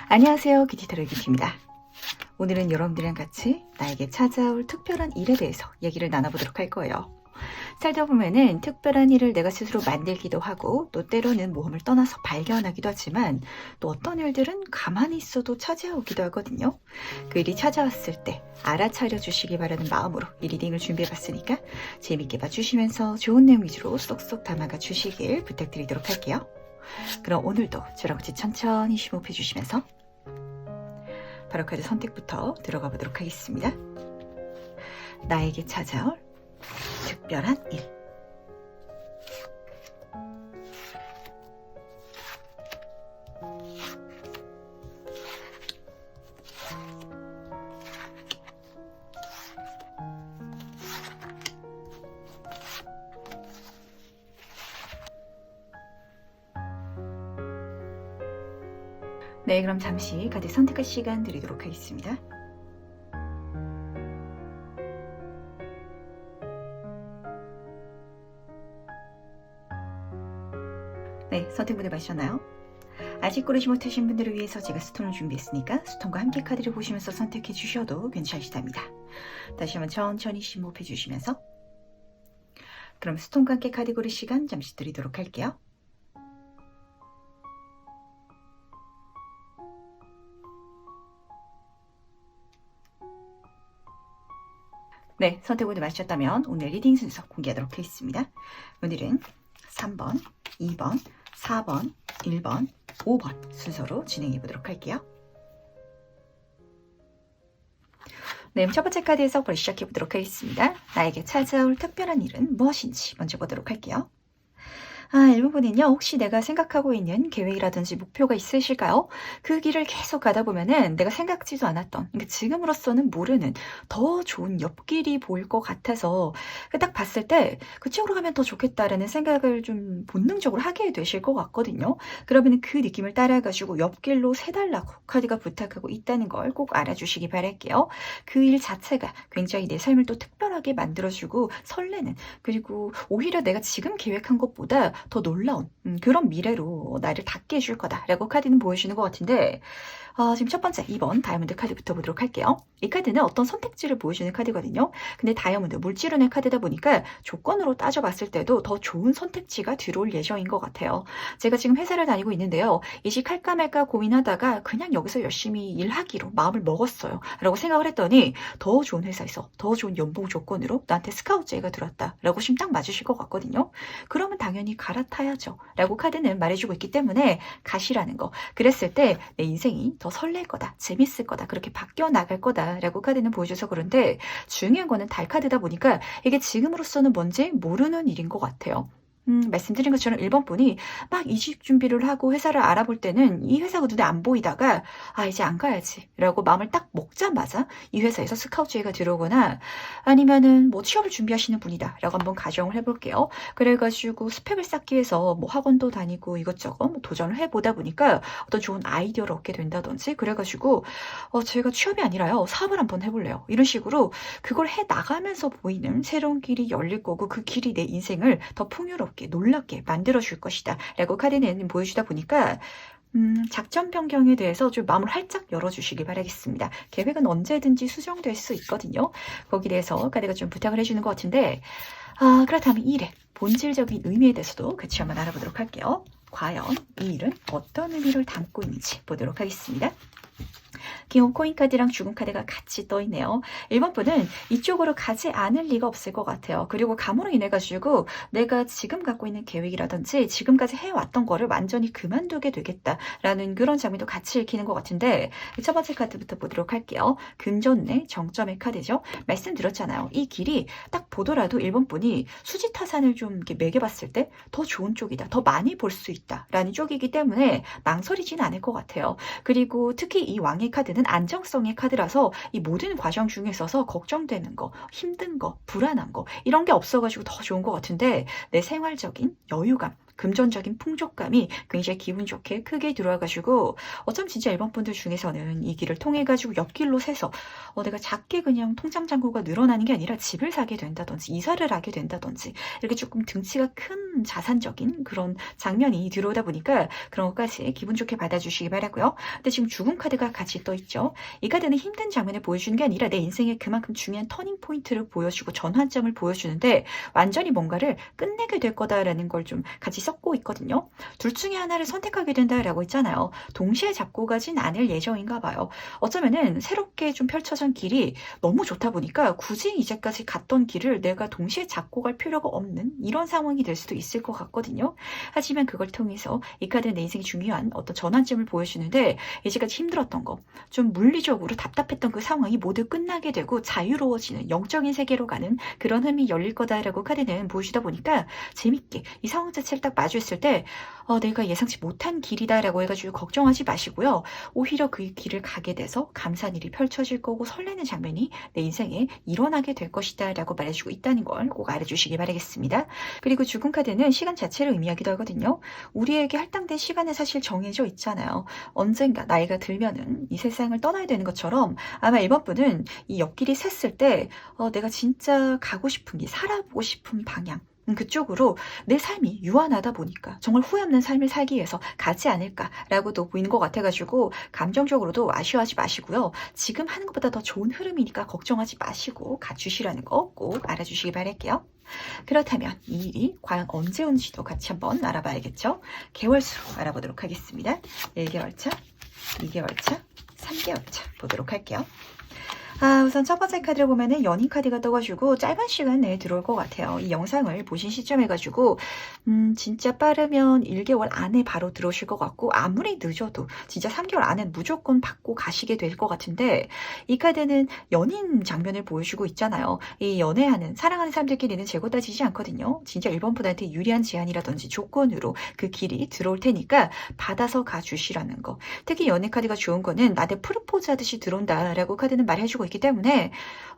안녕하세요. 기티타로의 기티입니다. 오늘은 여러분들이랑 같이 나에게 찾아올 특별한 일에 대해서 얘기를 나눠보도록 할 거예요. 살다 보면은 특별한 일을 내가 스스로 만들기도 하고 또 때로는 모험을 떠나서 발견하기도 하지만 또 어떤 일들은 가만히 있어도 찾아오기도 하거든요. 그 일이 찾아왔을 때 알아차려 주시기 바라는 마음으로 이 리딩을 준비해봤으니까 재밌게 봐주시면서 좋은 내용 위주로 쏙쏙 담아가 주시길 부탁드리도록 할게요. 그럼 오늘도 저랑 같이 천천히 심호흡해 주시면서 바로 카드 선택부터 들어가 보도록 하겠습니다. 나에게 찾아올 특별한 일. 네, 그럼 잠시 카드 선택할 시간 드리도록 하겠습니다. 네, 선택분들 마셨나요? 아직 고르지 못하신 분들을 위해서 제가 스톤을 준비했으니까 스톤과 함께 카드를 보시면서 선택해 주셔도 괜찮으시답니다. 다시 한번 천천히 심호흡해 주시면서 그럼 스톤과 함께 카드 고를 시간 잠시 드리도록 할게요. 네, 선택 모두 마셨다면 오늘 리딩 순서 공개하도록 하겠습니다. 오늘은 3번, 2번, 4번, 1번, 5번 순서로 진행해 보도록 할게요. 네, 첫 번째 카드에서 바로 시작해 보도록 하겠습니다. 나에게 찾아올 특별한 일은 무엇인지 먼저 보도록 할게요. 1번은요. 혹시 내가 생각하고 있는 계획이라든지 목표가 있으실까요? 그 길을 계속 가다 보면은 내가 생각지도 않았던, 그러니까 지금으로서는 모르는 더 좋은 옆길이 보일 것 같아서 딱 봤을 때 그쪽으로 가면 더 좋겠다라는 생각을 좀 본능적으로 하게 되실 것 같거든요. 그러면 그 느낌을 따라가지고 옆길로 새달라고 카드가 부탁하고 있다는 걸 꼭 알아주시기 바랄게요. 그 일 자체가 굉장히 내 삶을 또 특별하게 만들어주고 설레는, 그리고 오히려 내가 지금 계획한 것보다 더 놀라운 그런 미래로 나를 닿게 해줄 거다라고 카드는 보여주는 것 같은데, 지금 첫 번째 2번 다이아몬드 카드부터 보도록 할게요. 이 카드는 어떤 선택지를 보여주는 카드거든요. 근데 다이아몬드 물질운의 카드다 보니까 조건으로 따져봤을 때도 더 좋은 선택지가 들어올 예정인 것 같아요. 제가 지금 회사를 다니고 있는데요. 이직할까 말까 고민하다가 그냥 여기서 열심히 일하기로 마음을 먹었어요. 라고 생각을 했더니 더 좋은 회사에서 더 좋은 연봉 조건으로 나한테 스카우트 제의가 들어왔다. 라고 심 딱 맞으실 것 같거든요. 그러면 당연히 갈아타야죠. 라고 카드는 말해주고 있기 때문에 가시라는 거. 그랬을 때 내 인생이 더 설렐 거다, 재밌을 거다, 그렇게 바뀌어 나갈 거다라고 카드는 보여줘서 그런데 중요한 거는 달 카드다 보니까 이게 지금으로서는 뭔지 모르는 일인 것 같아요. 말씀드린 것처럼 1번 분이 막 이직 준비를 하고 회사를 알아볼 때는 이 회사가 눈에 안 보이다가 이제 안 가야지 라고 마음을 딱 먹자마자 이 회사에서 스카우트 제의가 들어오거나 아니면은 뭐 취업을 준비하시는 분이다 라고 한번 가정을 해볼게요. 그래가지고 스펙을 쌓기 위해서 뭐 학원도 다니고 이것저것 뭐 도전을 해보다 보니까 어떤 좋은 아이디어를 얻게 된다든지 그래가지고 제가 취업이 아니라요 사업을 한번 해볼래요 이런 식으로 그걸 해 나가면서 보이는 새로운 길이 열릴 거고 그 길이 내 인생을 더 풍요롭게 놀랍게 만들어줄 것이다 라고 카드는 보여주다 보니까 작전 변경에 대해서 좀 마음을 활짝 열어주시기 바라겠습니다. 계획은 언제든지 수정될 수 있거든요. 거기에 대해서 카드가 좀 부탁을 해주는 것 같은데 그렇다면 이 일의 본질적인 의미에 대해서도 같이 한번 알아보도록 할게요. 과연 이 일은 어떤 의미를 담고 있는지 보도록 하겠습니다. 기온 코인 카드랑 죽음 카드가 같이 떠 있네요. 1번 분은 이쪽으로 가지 않을 리가 없을 것 같아요. 그리고 감으로 인해 가지고 내가 지금 갖고 있는 계획이라든지 지금까지 해왔던 거를 완전히 그만두게 되겠다라는 그런 장면도 같이 읽히는 것 같은데 첫 번째 카드부터 보도록 할게요. 금전운의 정점의 카드죠. 말씀드렸잖아요. 이 길이 딱 보더라도 1번 분이 수지타산을 좀 이렇게 매겨봤을 때 더 좋은 쪽이다. 더 많이 볼 수 있다라는 쪽이기 때문에 망설이지는 않을 것 같아요. 그리고 특히 이 왕의 카드는 안정성의 카드라서 이 모든 과정 중에 있어서 걱정되는 거, 힘든 거, 불안한 거 이런 게 없어가지고 더 좋은 것 같은데 내 생활적인 여유감 금전적인 풍족감이 굉장히 기분 좋게 크게 들어와가지고 어쩜 진짜 일본 분들 중에서는 이 길을 통해가지고 옆길로 새서 내가 작게 그냥 통장 잔고가 늘어나는 게 아니라 집을 사게 된다든지 이사를 하게 된다든지 이렇게 조금 등치가 큰 자산적인 그런 장면이 들어오다 보니까 그런 것까지 기분 좋게 받아주시기 바라고요. 근데 지금 죽음 카드가 같이 떠있죠. 이 카드는 힘든 장면을 보여주는 게 아니라 내 인생에 그만큼 중요한 터닝 포인트를 보여주고 전환점을 보여주는데 완전히 뭔가를 끝내게 될 거다라는 걸 좀 같이 섞고 있거든요. 둘 중에 하나를 선택하게 된다라고 했잖아요. 동시에 잡고 가진 않을 예정인가 봐요. 어쩌면은 새롭게 좀 펼쳐진 길이 너무 좋다 보니까 굳이 이제까지 갔던 길을 내가 동시에 잡고 갈 필요가 없는 이런 상황이 될 수도 있을 것 같거든요. 하지만 그걸 통해서 이 카드는 내 인생에 중요한 어떤 전환점을 보여주는데 이제까지 힘들었던 거, 좀 물리적으로 답답했던 그 상황이 모두 끝나게 되고 자유로워지는 영적인 세계로 가는 그런 흠이 열릴 거다라고 카드는 보여주다 보니까 재밌게 이 상황 자체를 딱 마주했을 때 내가 예상치 못한 길이다라고 해가지고 걱정하지 마시고요. 오히려 그 길을 가게 돼서 감사한 일이 펼쳐질 거고 설레는 장면이 내 인생에 일어나게 될 것이다 라고 말해주고 있다는 걸 꼭 알아주시기 바라겠습니다. 그리고 죽음 카드는 시간 자체를 의미하기도 하거든요. 우리에게 할당된 시간은 사실 정해져 있잖아요. 언젠가 나이가 들면은 이 세상을 떠나야 되는 것처럼 아마 이번 분은 이 옆길이 샜을 때 내가 진짜 가고 싶은 길, 살아보고 싶은 방향 그쪽으로 내 삶이 유한하다 보니까 정말 후회 없는 삶을 살기 위해서 가지 않을까라고도 보이는 것 같아가지고 감정적으로도 아쉬워하지 마시고요. 지금 하는 것보다 더 좋은 흐름이니까 걱정하지 마시고 가주시라는 거 꼭 알아주시기 바랄게요. 그렇다면 이 일이 과연 언제 온지도 같이 한번 알아봐야겠죠. 개월수로 알아보도록 하겠습니다. 1개월차, 2개월차, 3개월차 보도록 할게요. 우선 첫 번째 카드를 보면은 연인 카드가 떠가지고 짧은 시간 내에 들어올 것 같아요. 이 영상을 보신 시점해가지고 진짜 빠르면 1개월 안에 바로 들어오실 것 같고 아무리 늦어도 진짜 3개월 안에 무조건 받고 가시게 될 것 같은데 이 카드는 연인 장면을 보여주고 있잖아요. 이 연애하는 사랑하는 사람들끼리는 재고 따지지 않거든요. 진짜 일본 분한테 유리한 제안이라든지 조건으로 그 길이 들어올 테니까 받아서 가주시라는 거. 특히 연애 카드가 좋은 거는 나한테 프로포즈 하듯이 들어온다라고 카드는 말해주고 있기 때문에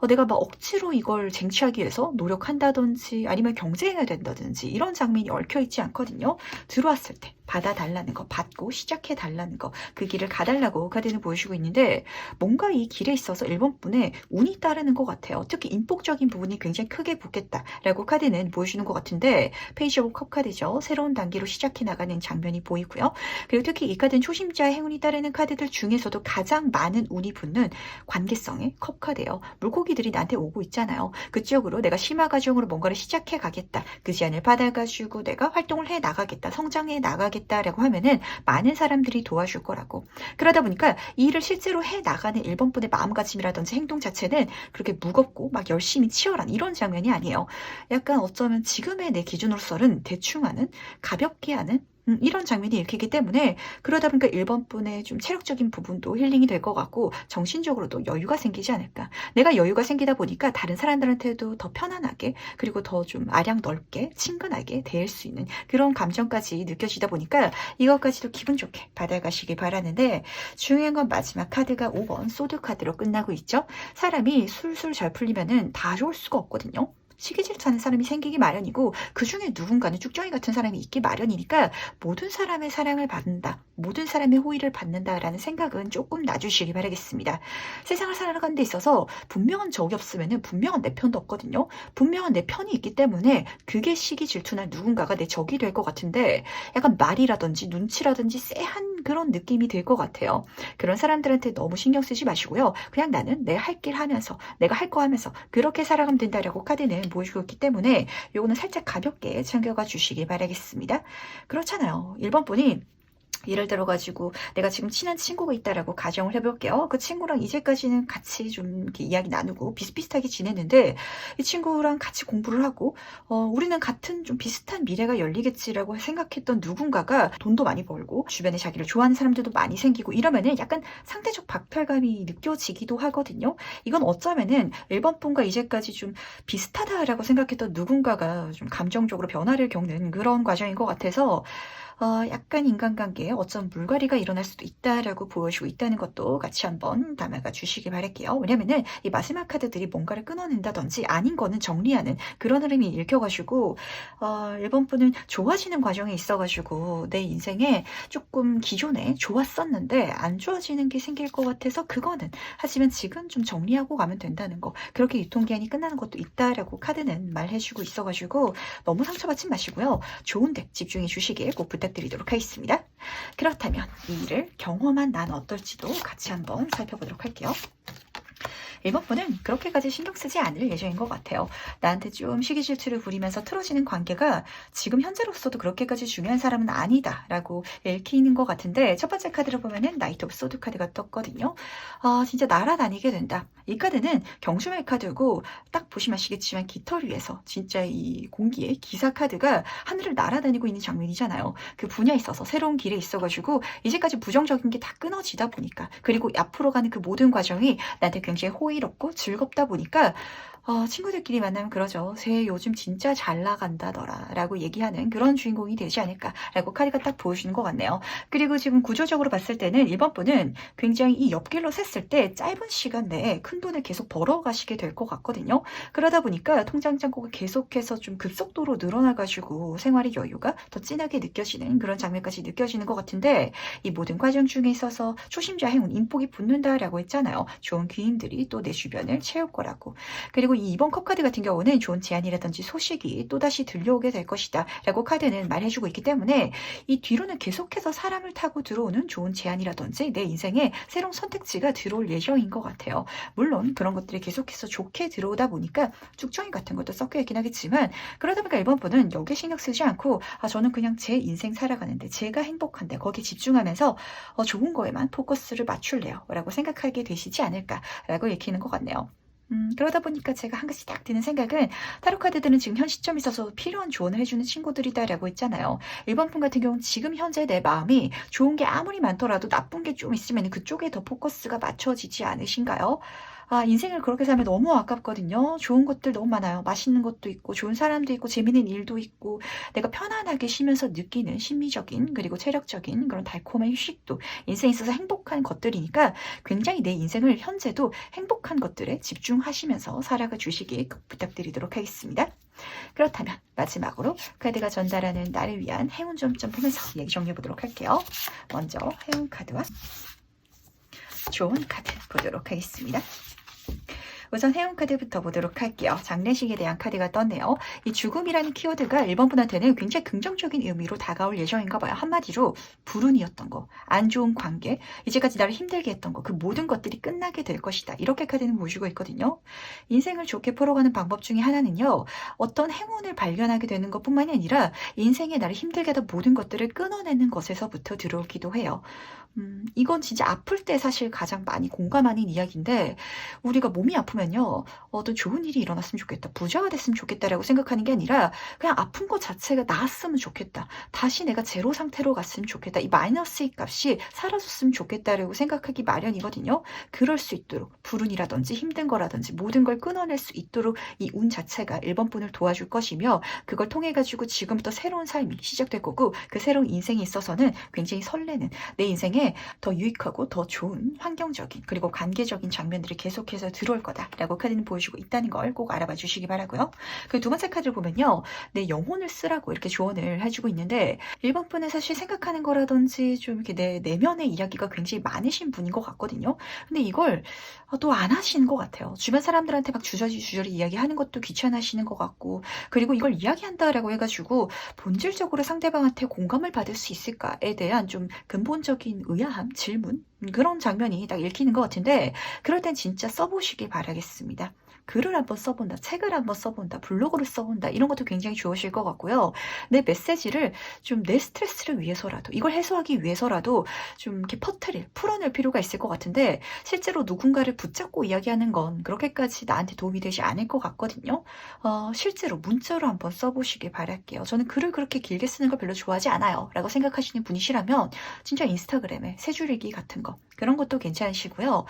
내가 막 억지로 이걸 쟁취하기 위해서 노력한다든지 아니면 경쟁해야 된다든지 이런 장면이 얽혀있지 않거든요. 들어왔을 때 받아달라는 거, 받고 시작해달라는 거, 그 길을 가달라고 카드는 보여주고 있는데 뭔가 이 길에 있어서 일본 분의 운이 따르는 것 같아요. 특히 인복적인 부분이 굉장히 크게 붙겠다라고 카드는 보여주는 것 같은데 페이지 오브 컵 카드죠. 새로운 단계로 시작해 나가는 장면이 보이고요. 그리고 특히 이 카드는 초심자의 행운이 따르는 카드들 중에서도 가장 많은 운이 붙는 관계성의 컵 카드예요. 물고기들이 나한테 오고 있잖아요. 그쪽으로 내가 심화 과정으로 뭔가를 시작해 가겠다. 그 제안을 받아가지고 내가 활동을 해 나가겠다. 성장해 나가겠다라고 하면은 많은 사람들이 도와줄 거라고. 그러다 보니까 이 일을 실제로 해 나가는 일본 분의 마음가짐이라든지 행동 자체는 그렇게 무겁고 막 열심히 치열한 이런 장면이 아니에요. 약간 어쩌면 지금의 내 기준으로서는 대충 하는, 가볍게 하는 이런 장면이 읽히기 때문에 그러다 보니까 1번 분의 좀 체력적인 부분도 힐링이 될 것 같고 정신적으로도 여유가 생기지 않을까. 내가 여유가 생기다 보니까 다른 사람들한테도 더 편안하게 그리고 더 좀 아량 넓게 친근하게 대할 수 있는 그런 감정까지 느껴지다 보니까 이것까지도 기분 좋게 받아가시길 바라는데 중요한 건 마지막 카드가 5번 소드 카드로 끝나고 있죠. 사람이 술술 잘 풀리면은 다 좋을 수가 없거든요. 시기 질투하는 사람이 생기기 마련이고 그 중에 누군가는 쭉정이 같은 사람이 있기 마련이니까 모든 사람의 사랑을 받는다. 모든 사람의 호의를 받는다라는 생각은 조금 놔주시기 바라겠습니다. 세상을 살아가는 데 있어서 분명한 적이 없으면 분명한 내 편도 없거든요. 분명한 내 편이 있기 때문에 그게 시기 질투나 누군가가 내 적이 될 것 같은데 약간 말이라든지 눈치라든지 쎄한 그런 느낌이 들 것 같아요. 그런 사람들한테 너무 신경 쓰지 마시고요. 그냥 나는 내 할 길 하면서 내가 할 거 하면서 그렇게 살아가면 된다라고 카드는 보여주고 있기 때문에 요거는 살짝 가볍게 챙겨가 주시길 바라겠습니다. 그렇잖아요. 1번 분이 예를 들어가지고 내가 지금 친한 친구가 있다라고 가정을 해볼게요. 그 친구랑 이제까지는 같이 좀 이렇게 이야기 나누고 비슷비슷하게 지냈는데 이 친구랑 같이 공부를 하고 우리는 같은 좀 비슷한 미래가 열리겠지라고 생각했던 누군가가 돈도 많이 벌고 주변에 자기를 좋아하는 사람들도 많이 생기고 이러면은 약간 상대적 박탈감이 느껴지기도 하거든요. 이건 어쩌면은 1번 분과 이제까지 좀 비슷하다라고 생각했던 누군가가 좀 감정적으로 변화를 겪는 그런 과정인 것 같아서 약간 인간관계에 어떤 물갈이가 일어날 수도 있다라고 보여주고 있다는 것도 같이 한번 담아가 주시기 바랄게요. 왜냐면은 이 마지막 카드들이 뭔가를 끊어낸다든지 아닌 거는 정리하는 그런 흐름이 읽혀가지고 1번 분은 좋아지는 과정에 있어가지고 내 인생에 조금 기존에 좋았었는데 안 좋아지는 게 생길 것 같아서 그거는 하지만 지금 좀 정리하고 가면 된다는 거, 그렇게 유통기한이 끝나는 것도 있다라고 카드는 말해주고 있어가지고 너무 상처받지 마시고요. 좋은데 집중해 주시길 꼭 부탁드리도록 하겠습니다. 그렇다면 이 일을 경험한 난 어떨지도 같이 한번 살펴보도록 할게요. 1번 분은 그렇게까지 신경 쓰지 않을 예정인 것 같아요. 나한테 좀 시기 질투를 부리면서 틀어지는 관계가 지금 현재로서도 그렇게까지 중요한 사람은 아니다 라고 읽히는 것 같은데, 첫 번째 카드를 보면은 나이트 오브 소드 카드가 떴거든요. 진짜 날아다니게 된다. 이 카드는 경주말 카드고 딱 보시면 아시겠지만 깃털 위에서 진짜 이 공기에 기사 카드가 하늘을 날아다니고 있는 장면이잖아요. 그 분야에 있어서 새로운 길에 있어가지고 이제까지 부정적인 게 다 끊어지다 보니까, 그리고 앞으로 가는 그 모든 과정이 나한테 굉장히 호의롭고 즐겁다 보니까 친구들끼리 만나면 그러죠. 쟤 요즘 진짜 잘 나간다더라 라고 얘기하는 그런 주인공이 되지 않을까 라고 카드가 딱 보여주는 것 같네요. 그리고 지금 구조적으로 봤을 때는 1번 분은 굉장히 이 옆길로 샜을 때 짧은 시간 내에 큰 돈을 계속 벌어가시게 될 것 같거든요. 그러다 보니까 통장 잔고가 계속해서 좀 급속도로 늘어나가지고 생활의 여유가 더 진하게 느껴지는 그런 장면까지 느껴지는 것 같은데, 이 모든 과정 중에 있어서 초심자 행운, 인복이 붙는다라고 했잖아요. 좋은 귀인들이 또 내 주변을 채울 거라고. 그리고 이 2번 컵 카드 같은 경우는 좋은 제안이라든지 소식이 또다시 들려오게 될 것이다 라고 카드는 말해주고 있기 때문에, 이 뒤로는 계속해서 사람을 타고 들어오는 좋은 제안이라든지 내 인생에 새로운 선택지가 들어올 예정인 것 같아요. 물론 그런 것들이 계속해서 좋게 들어오다 보니까 쭉정이 같은 것도 섞여 있긴 하겠지만, 그러다 보니까 1번 분은 여기에 신경 쓰지 않고 저는 그냥 제 인생 살아가는데 제가 행복한데 거기에 집중하면서 좋은 거에만 포커스를 맞출래요 라고 생각하게 되시지 않을까 라고 읽히는 것 같네요. 그러다 보니까 제가 한 가지 딱 드는 생각은, 타로 카드들은 지금 현 시점에 있어서 필요한 조언을 해주는 친구들이다라고 했잖아요. 1번 분 같은 경우는 지금 현재 내 마음이 좋은 게 아무리 많더라도 나쁜 게 좀 있으면 그쪽에 더 포커스가 맞춰지지 않으신가요? 인생을 그렇게 살면 너무 아깝거든요. 좋은 것들 너무 많아요. 맛있는 것도 있고 좋은 사람도 있고 재밌는 일도 있고 내가 편안하게 쉬면서 느끼는 심미적인 그리고 체력적인 그런 달콤한 휴식도 인생에 있어서 행복한 것들이니까, 굉장히 내 인생을 현재도 행복한 것들에 집중하시면서 살아가 주시길 부탁드리도록 하겠습니다. 그렇다면 마지막으로 카드가 전달하는 나를 위한 행운 좀 보면서 얘기 정리해 보도록 할게요. 먼저 행운 카드와 좋은 카드 보도록 하겠습니다. 우선 행운 카드부터 보도록 할게요. 장례식에 대한 카드가 떴네요. 이 죽음이라는 키워드가 1번 분한테는 굉장히 긍정적인 의미로 다가올 예정인가 봐요. 한마디로 불운이었던 거, 안 좋은 관계, 이제까지 나를 힘들게 했던 거, 그 모든 것들이 끝나게 될 것이다. 이렇게 카드는 보여주고 있거든요. 인생을 좋게 풀어가는 방법 중에 하나는요, 어떤 행운을 발견하게 되는 것뿐만이 아니라 인생에 나를 힘들게 하던 모든 것들을 끊어내는 것에서부터 들어오기도 해요. 이건 진짜 아플 때 사실 가장 많이 공감하는 이야기인데, 우리가 몸이 아프면요, 또 좋은 일이 일어났으면 좋겠다, 부자가 됐으면 좋겠다라고 생각하는 게 아니라 그냥 아픈 것 자체가 나았으면 좋겠다, 다시 내가 제로 상태로 갔으면 좋겠다, 이 마이너스의 값이 사라졌으면 좋겠다라고 생각하기 마련이거든요. 그럴 수 있도록 불운이라든지 힘든 거라든지 모든 걸 끊어낼 수 있도록 이 운 자체가 1번 분을 도와줄 것이며, 그걸 통해 가지고 지금부터 새로운 삶이 시작될 거고, 그 새로운 인생에 있어서는 굉장히 설레는, 내 인생에 더 유익하고 더 좋은 환경적인 그리고 관계적인 장면들이 계속해서 들어올 거다라고 카드는 보여주고 있다는 걸 꼭 알아봐 주시기 바라고요. 그 두 번째 카드를 보면요, 내 영혼을 쓰라고 이렇게 조언을 해주고 있는데, 1번 분은 사실 생각하는 거라든지 좀 이렇게 내 내면의 이야기가 굉장히 많으신 분인 것 같거든요. 근데 이걸 또 안 하시는 것 같아요. 주변 사람들한테 막 주저리 이야기하는 것도 귀찮아하시는 것 같고, 그리고 이걸 이야기한다라고 해가지고 본질적으로 상대방한테 공감을 받을 수 있을까에 대한 좀 근본적인 의아함, 질문, 그런 장면이 딱 읽히는 것 같은데, 그럴 땐 진짜 써보시길 바라겠습니다. 글을 한번 써본다, 책을 한번 써본다, 블로그를 써본다, 이런 것도 굉장히 좋으실 것 같고요. 내 메시지를 좀 내 스트레스를 위해서라도, 이걸 해소하기 위해서라도 좀 이렇게 풀어낼 필요가 있을 것 같은데, 실제로 누군가를 붙잡고 이야기하는 건 그렇게까지 나한테 도움이 되지 않을 것 같거든요. 실제로 문자로 한번 써보시길 바랄게요. 저는 글을 그렇게 길게 쓰는 걸 별로 좋아하지 않아요 라고 생각하시는 분이시라면, 진짜 인스타그램에 세 줄 일기 같은 거. 그런 것도 괜찮으시고요.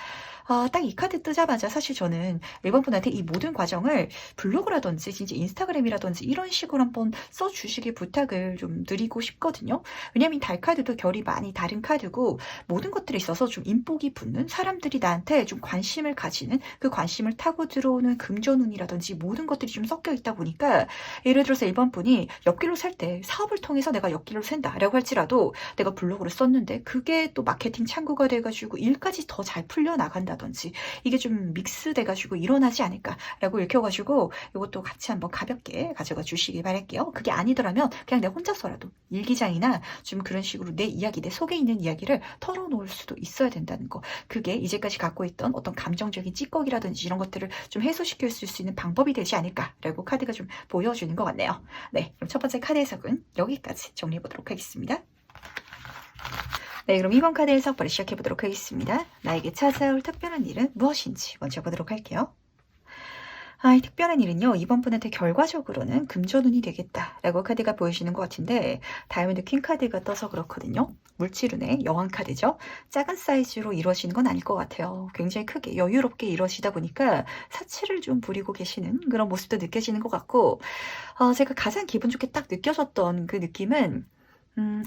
딱 이 카드 뜨자마자 사실 저는 1번 분한테 이 모든 과정을 블로그라든지 진짜 인스타그램이라든지 이런 식으로 한번 써주시길 부탁을 좀 드리고 싶거든요. 왜냐면 달 카드도 결이 많이 다른 카드고 모든 것들이 있어서 좀 인복이 붙는 사람들이 나한테 좀 관심을 가지는 그 관심을 타고 들어오는 금전운이라든지 모든 것들이 좀 섞여 있다 보니까 예를 들어서 1번 분이 옆길로 살 때 사업을 통해서 내가 옆길로 샌다라고 할지라도 내가 블로그를 썼는데 그게 또 마케팅 창구가 돼가지고 일까지 더 잘 풀려나간다든지 이게 좀 믹스돼가지고 일어나지 않을까라고 읽혀가지고 이것도 같이 한번 가볍게 가져가 주시기 바랄게요. 그게 아니더라면 그냥 내가 혼자서라도 일기장이나 좀 그런 식으로 내 이야기, 내 속에 있는 이야기를 털어놓을 수도 있어야 된다는 거. 그게 이제까지 갖고 있던 어떤 감정적인 찌꺼기라든지 이런 것들을 좀 해소시킬 수 있는 방법이 되지 않을까라고 카드가 좀 보여주는 것 같네요. 네, 그럼 첫 번째 카드 해석은 여기까지 정리해 보도록 하겠습니다. 네, 그럼 2번 카드 해석부터 시작해 보도록 하겠습니다. 나에게 찾아올 특별한 일은 무엇인지 먼저 보도록 할게요. 이 특별한 일은요, 이번 분한테 결과적으로는 금전운이 되겠다라고 카드가 보여지는 것 같은데, 다이아몬드 퀸 카드가 떠서 그렇거든요. 물질운의 여왕 카드죠. 작은 사이즈로 이루어지는 건 아닐 것 같아요. 굉장히 크게 여유롭게 이루어지다 보니까 사치를 좀 부리고 계시는 그런 모습도 느껴지는 것 같고, 제가 가장 기분 좋게 딱 느껴졌던 그 느낌은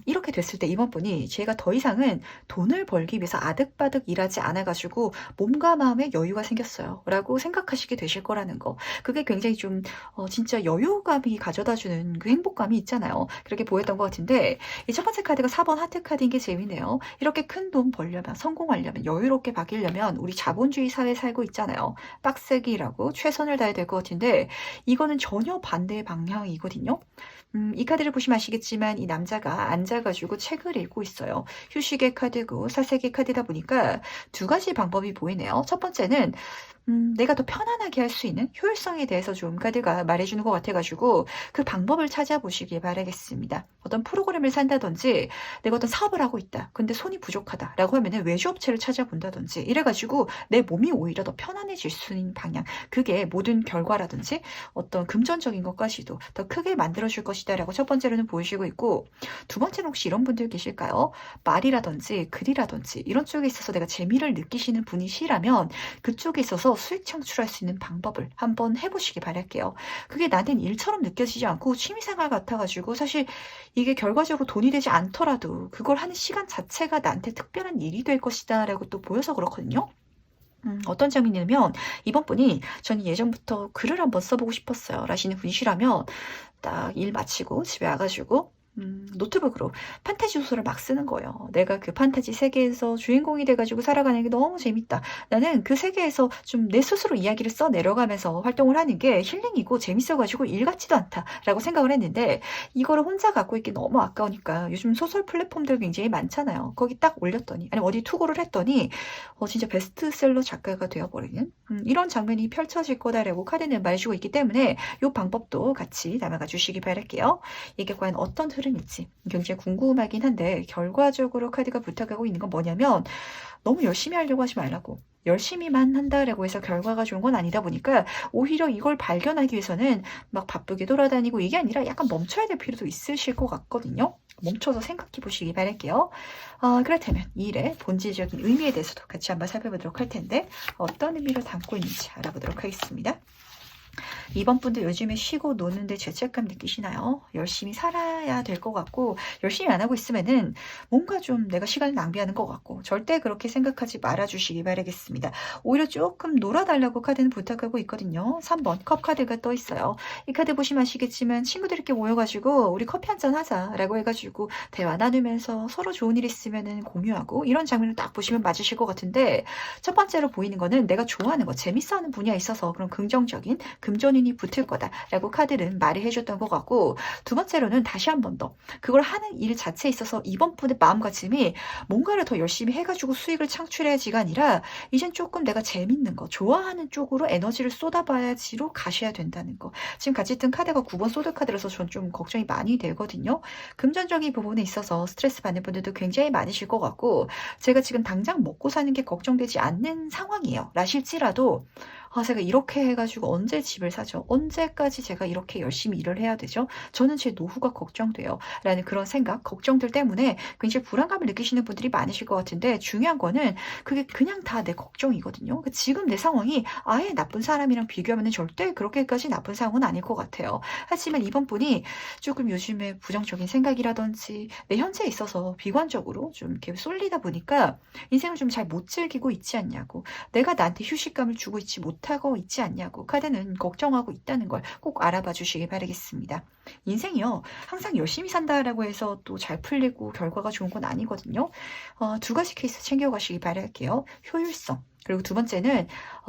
이렇게 됐을 때 이번 분이 제가 더 이상은 돈을 벌기 위해서 아득바득 일하지 않아가지고 몸과 마음에 여유가 생겼어요. 라고 생각하시게 되실 거라는 거. 그게 굉장히 좀, 진짜 여유감이 가져다주는 그 행복감이 있잖아요. 그렇게 보였던 것 같은데, 이 첫 번째 카드가 4번 하트 카드인 게 재밌네요. 이렇게 큰 돈 벌려면, 성공하려면, 여유롭게 바뀌려면 우리 자본주의 사회에 살고 있잖아요. 빡세게 일하고 최선을 다해야 될 것 같은데, 이거는 전혀 반대의 방향이거든요. 이 카드를 보시면 아시겠지만 이 남자가 앉아가지고 책을 읽고 있어요. 휴식의 카드고 사색의 카드다 보니까 두 가지 방법이 보이네요. 첫 번째는 내가 더 편안하게 할 수 있는 효율성에 대해서 좀 카드가 말해주는 것 같아가지고 그 방법을 찾아보시길 바라겠습니다. 어떤 프로그램을 산다든지 내가 어떤 사업을 하고 있다. 근데 손이 부족하다라고 하면은 외주업체를 찾아본다든지 이래가지고 내 몸이 오히려 더 편안해질 수 있는 방향. 그게 모든 결과라든지 어떤 금전적인 것까지도 더 크게 만들어줄 것이다라고 첫 번째로는 보여지고 있고 두 번째는 혹시 이런 분들 계실까요? 말이라든지 글이라든지 이런 쪽에 있어서 내가 재미를 느끼시는 분이시라면 그쪽에 있어서 수익 창출할 수 있는 방법을 한번 해보시기 바랄게요. 그게 나한테는 일처럼 느껴지지 않고 취미생활 같아가지고 사실 이게 결과적으로 돈이 되지 않더라도 그걸 하는 시간 자체가 나한테 특별한 일이 될 것이다 라고 또 보여서 그렇거든요. 어떤 점이냐면 이번 분이 저는 예전부터 글을 한번 써보고 싶었어요 라시는 분이시라면 딱 일 마치고 집에 와가지고 노트북으로 판타지 소설을 막 쓰는 거예요. 내가 그 판타지 세계에서 주인공이 돼가지고 살아가는 게 너무 재밌다. 나는 그 세계에서 좀 내 스스로 이야기를 써 내려가면서 활동을 하는 게 힐링이고 재밌어가지고 일 같지도 않다라고 생각을 했는데 이거를 혼자 갖고 있기 너무 아까우니까 요즘 소설 플랫폼들 굉장히 많잖아요. 거기 딱 올렸더니 아니 어디 투고를 했더니 진짜 베스트셀러 작가가 되어버리는 이런 장면이 펼쳐질 거다라고 카드는 말해주고 있기 때문에 이 방법도 같이 담아가 주시기 바랄게요. 이게 과연 어떤 흐름일지 굉장히 궁금하긴 한데 결과적으로 카드가 부탁하고 있는 건 뭐냐면 너무 열심히 하려고 하지 말라고 열심히만 한다라고 해서 결과가 좋은 건 아니다 보니까 오히려 이걸 발견하기 위해서는 막 바쁘게 돌아다니고 이게 아니라 약간 멈춰야 될 필요도 있으실 것 같거든요. 멈춰서 생각해 보시기 바랄게요. 그렇다면 이 일의 본질적인 의미에 대해서도 같이 한번 살펴보도록 할 텐데 어떤 의미를 담고 있는지 알아보도록 하겠습니다. 이번 분도 요즘에 쉬고 노는데 죄책감 느끼시나요? 열심히 살아야 될 것 같고 열심히 안 하고 있으면은 뭔가 좀 내가 시간을 낭비하는 것 같고 절대 그렇게 생각하지 말아주시기 바라겠습니다. 오히려 조금 놀아달라고 카드는 부탁하고 있거든요. 3번 컵 카드가 떠 있어요. 이 카드 보시면 아시겠지만 친구들이 이렇게 모여가지고 우리 커피 한잔 하자라고 해가지고 대화 나누면서 서로 좋은 일 있으면은 공유하고 이런 장면을 딱 보시면 맞으실 것 같은데 첫 번째로 보이는 거는 내가 좋아하는 거 재밌어하는 분야에 있어서 그런 긍정적인 금전운이 붙을 거다라고 카드는 말을 해줬던 것 같고 두 번째로는 다시 한 번 더 그걸 하는 일 자체에 있어서 이번 분의 마음가짐이 뭔가를 더 열심히 해가지고 수익을 창출해야지가 아니라 이젠 조금 내가 재밌는 거 좋아하는 쪽으로 에너지를 쏟아봐야지로 가셔야 된다는 거. 지금 같이 뜬 카드가 9번 소드 카드라서 전 좀 걱정이 많이 되거든요. 금전적인 부분에 있어서 스트레스 받는 분들도 굉장히 많으실 것 같고 제가 지금 당장 먹고 사는 게 걱정되지 않는 상황이에요 라실지라도 아 제가 이렇게 해 가지고 언제 집을 사죠? 언제까지 제가 이렇게 열심히 일을 해야 되죠? 저는 제 노후가 걱정돼요. 라는 그런 생각, 걱정들 때문에 굉장히 불안감을 느끼시는 분들이 많으실 것 같은데 중요한 거는 그게 그냥 다 내 걱정이거든요. 지금 내 상황이 아예 나쁜 사람이랑 비교하면은 절대 그렇게까지 나쁜 상황은 아닐 것 같아요. 하지만 이번 분이 조금 요즘에 부정적인 생각이라든지 내 현재에 있어서 비관적으로 좀 이렇게 쏠리다 보니까 인생을 좀 잘 못 즐기고 있지 않냐고, 내가 나한테 휴식감을 주고 있지 못하고 있지 않냐고 카드는 걱정하고 있다는 걸 꼭 알아봐 주시기 바라겠습니다. 인생이요, 항상 열심히 산다라고 해서 또 잘 풀리고 결과가 좋은 건 아니거든요. 두 가지 케이스 챙겨가시기 바랄게요. 효율성. 그리고 두 번째는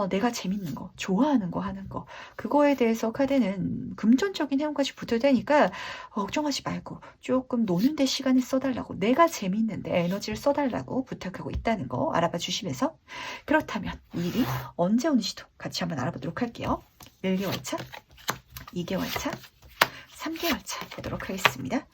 내가 재밌는 거, 좋아하는 거 하는 거. 그거에 대해서 카드는 금전적인 행운까지 붙을 테니까 걱정하지 말고 조금 노는 데 시간을 써달라고, 내가 재밌는데 에너지를 써달라고 부탁하고 있다는 거 알아봐 주시면서, 그렇다면 이 일이 언제 오는지도 같이 한번 알아보도록 할게요. 1개월 차, 2개월 차, 3개월 차 보도록 하겠습니다.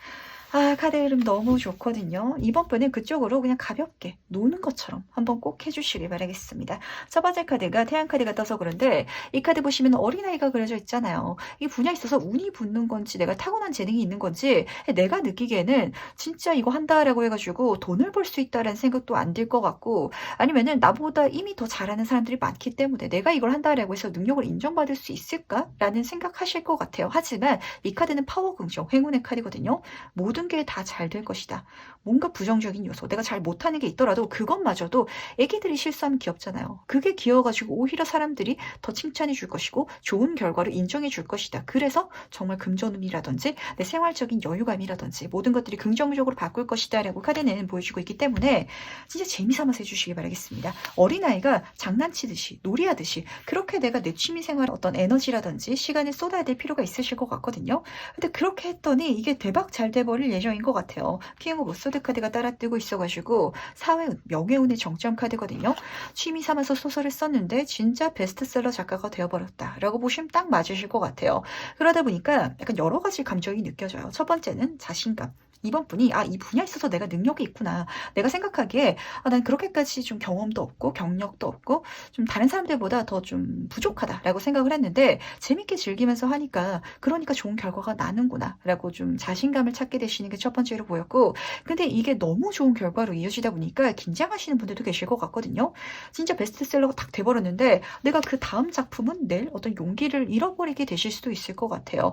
아 카드 흐름 너무 좋거든요. 이번 분은 그쪽으로 그냥 가볍게 노는 것처럼 한번 꼭 해 주시길 바라겠습니다. 첫 번째 카드가 태양 카드가 떠서 그런데 이 카드 보시면 어린아이가 그려져 있잖아요. 이 분야에 있어서 운이 붙는 건지 내가 타고난 재능이 있는 건지 내가 느끼기에는 진짜 이거 한다라고 해 가지고 돈을 벌 수 있다라는 생각도 안 들 것 같고, 아니면은 나보다 이미 더 잘하는 사람들이 많기 때문에 '내가 이걸 한다.'라고 해서 '능력을 인정받을 수 있을까?'라는 생각하실 것 같아요. 하지만 이 카드는 파워 긍정, 행운의 카드거든요. 모든 게 다 잘 될 것이다. 뭔가 부정적인 요소, 내가 잘 못하는 게 있더라도 그것마저도 애기들이 실수하면 귀엽잖아요. 그게 귀여워가지고 오히려 사람들이 더 칭찬해 줄 것이고 좋은 결과를 인정해 줄 것이다. 그래서 정말 금전운이라든지 내 생활적인 여유감이라든지 모든 것들이 긍정적으로 바꿀 것이다 라고 카드는 보여주고 있기 때문에 진짜 재미삼아서 해주시기 바라겠습니다. 어린아이가 장난치듯이 놀이하듯이 그렇게 내가 내 취미생활 어떤 에너지라든지 시간을 쏟아야 될 필요가 있으실 것 같거든요. 근데 그렇게 했더니 이게 대박 잘 돼버릴 예정인 것 같아요. 킹 오브 소드 카드가 따라뜨고 있어가지고 사회운, 명예운의 정점 카드거든요. 취미 삼아서 소설을 썼는데 진짜 베스트셀러 작가가 되어버렸다라고 보시면 딱 맞으실 것 같아요. 그러다 보니까 약간 여러 가지 감정이 느껴져요. 첫 번째는 자신감. 이번 분이 이 분야에 있어서 내가 능력이 있구나. 내가 생각하기에 난 그렇게까지 좀 경험도 없고 경력도 없고 좀 다른 사람들보다 더 좀 부족하다라고 생각을 했는데 재밌게 즐기면서 하니까 그러니까 좋은 결과가 나는구나라고 좀 자신감을 찾게 되시는 게 첫 번째로 보였고, 근데 이게 너무 좋은 결과로 이어지다 보니까 긴장하시는 분들도 계실 것 같거든요. 진짜 베스트셀러가 딱 돼버렸는데 내가 그 다음 작품은 낼 어떤 용기를 잃어버리게 되실 수도 있을 것 같아요.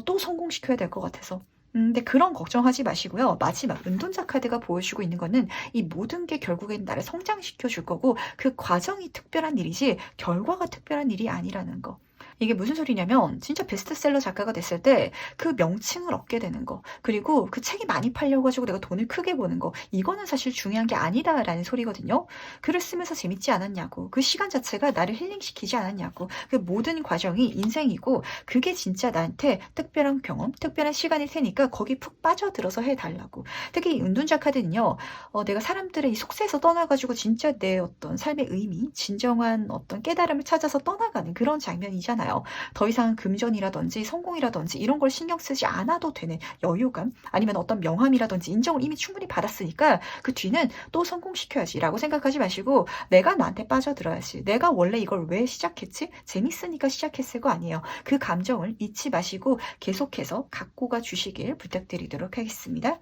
또 성공시켜야 될 것 같아서. 근데 그런 걱정하지 마시고요. 마지막 은둔자 카드가 보여주고 있는 거는 이 모든 게 결국엔 나를 성장시켜 줄 거고 그 과정이 특별한 일이지 결과가 특별한 일이 아니라는 거. 이게 무슨 소리냐면 진짜 베스트셀러 작가가 됐을 때 그 명칭을 얻게 되는 거, 그리고 그 책이 많이 팔려 가지고 내가 돈을 크게 버는 거, 이거는 사실 중요한 게 아니다라는 소리거든요. 글을 쓰면서 재밌지 않았냐고, 그 시간 자체가 나를 힐링시키지 않았냐고, 그 모든 과정이 인생이고 그게 진짜 나한테 특별한 경험, 특별한 시간일 테니까 거기 푹 빠져들어서 해달라고. 특히 이 은둔자 카드는요, 내가 사람들의 이 속세에서 떠나가지고 진짜 내 어떤 삶의 의미, 진정한 어떤 깨달음을 찾아서 떠나가는 그런 장면이잖아요. 더 이상 금전이라든지 성공이라든지 이런 걸 신경 쓰지 않아도 되는 여유감, 아니면 어떤 명함이라든지 인정을 이미 충분히 받았으니까 그 뒤는 또 성공시켜야지라고 생각하지 마시고 내가 나한테 빠져들어야지. 내가 원래 이걸 왜 시작했지? 재밌으니까 시작했을 거 아니에요. 그 감정을 잊지 마시고 계속해서 갖고 가 주시길 부탁드리도록 하겠습니다.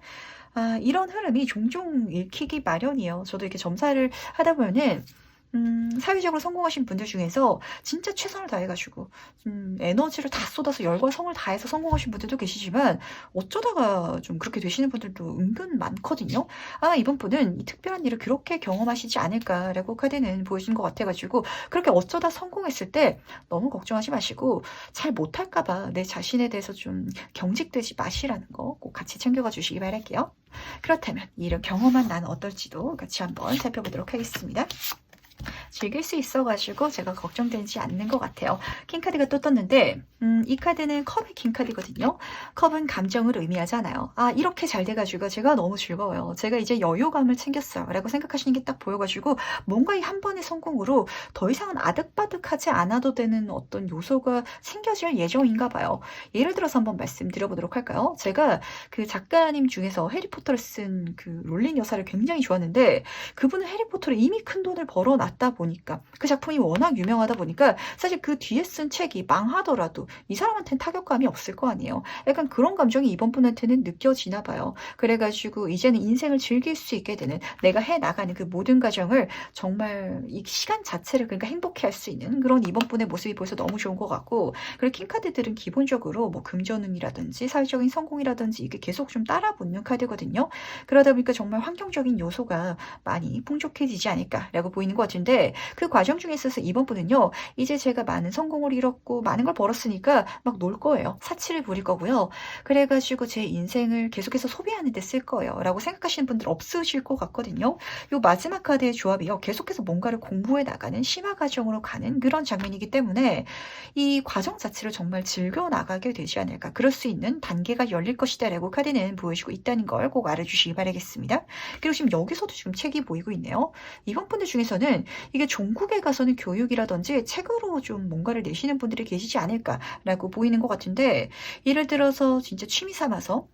이런 흐름이 종종 읽히기 마련이에요. 저도 이렇게 점사를 하다 보면은 사회적으로 성공하신 분들 중에서 진짜 최선을 다해가지고 에너지를 다 쏟아서 열과 성을 다해서 성공하신 분들도 계시지만 어쩌다가 좀 그렇게 되시는 분들도 은근 많거든요. 이번 분은 이 특별한 일을 그렇게 경험하시지 않을까라고 카드는 보여준 것 같아가지고 그렇게 어쩌다 성공했을 때 너무 걱정하지 마시고 잘 못할까봐 내 자신에 대해서 좀 경직되지 마시라는 거 꼭 같이 챙겨가 주시기 바랄게요. 그렇다면 이런 경험한 나는 어떨지도 같이 한번 살펴보도록 하겠습니다. 즐길 수 있어가지고 제가 걱정되지 않는 것 같아요. 킹카드가 또 떴는데 이 카드는 컵의 킹카드거든요. 컵은 감정을 의미하잖아요. 이렇게 잘 돼가지고 제가 너무 즐거워요. 제가 이제 여유감을 챙겼어요 라고 생각하시는 게 딱 보여가지고 뭔가 이 한 번의 성공으로 더 이상은 아득바득하지 않아도 되는 어떤 요소가 생겨질 예정인가 봐요. 예를 들어서 한번 말씀드려보도록 할까요? 제가 그 작가님 중에서 해리포터를 쓴 그 롤링 여사를 굉장히 좋아하는데 그분은 해리포터를 이미 큰 돈을 벌어놨다 보니 보니까 그 작품이 워낙 유명하다 보니까 사실 그 뒤에 쓴 책이 망하더라도 이 사람한테는 타격감이 없을 거 아니에요. 약간 그런 감정이 이번 분한테는 느껴지나 봐요. 그래가지고 이제는 인생을 즐길 수 있게 되는 내가 해나가는 그 모든 과정을 정말 이 시간 자체를 그러니까 행복해 할 수 있는 그런 이번 분의 모습이 보여서 너무 좋은 것 같고 그리고 킹카드들은 기본적으로 뭐 금전운이라든지 사회적인 성공이라든지 이게 계속 좀 따라붙는 카드거든요. 그러다 보니까 정말 환경적인 요소가 많이 풍족해지지 않을까라고 보이는 것 같은데 그 과정 중에 있어서 이번 분은요. 이제 제가 많은 성공을 이뤘고 많은 걸 벌었으니까 막 놀 거예요. 사치를 부릴 거고요. 그래가지고 제 인생을 계속해서 소비하는 데 쓸 거예요. 라고 생각하시는 분들 없으실 것 같거든요. 요 마지막 카드의 조합이요. 계속해서 뭔가를 공부해 나가는 심화 과정으로 가는 그런 장면이기 때문에 이 과정 자체를 정말 즐겨 나가게 되지 않을까. 그럴 수 있는 단계가 열릴 것이다 라고 카드는 보여주고 있다는 걸 꼭 알아주시기 바라겠습니다. 그리고 지금 여기서도 지금 책이 보이고 있네요. 이번 분들 중에서는 이게 종국에 가서는 교육이라든지 책으로 좀 뭔가를 내시는 분들이 계시지 않을까라고 보이는 것 같은데 예를 들어서 진짜 취미 삼아서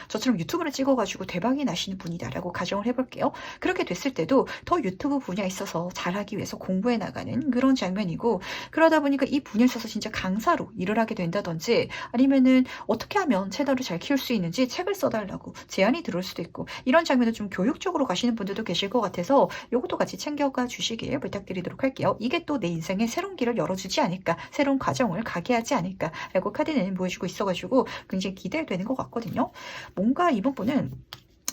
저처럼 유튜브를 찍어가지고 대박이 나시는 분이다라고 가정을 해볼게요. 그렇게 됐을 때도 더 유튜브 분야에 있어서 잘하기 위해서 공부해 나가는 그런 장면이고 그러다 보니까 이 분야에 있어서 진짜 강사로 일을 하게 된다든지 아니면은 어떻게 하면 채널을 잘 키울 수 있는지 책을 써달라고 제안이 들어올 수도 있고 이런 장면을 좀 교육적으로 가시는 분들도 계실 것 같아서 이것도 같이 챙겨가 주시길 부탁드리도록 할게요. 이게 또 내 인생에 새로운 길을 열어주지 않을까 새로운 과정을 가게 하지 않을까라고 카드는 보여주고 있어가지고 굉장히 기대되는 것 같거든요. 뭔가 이번 분은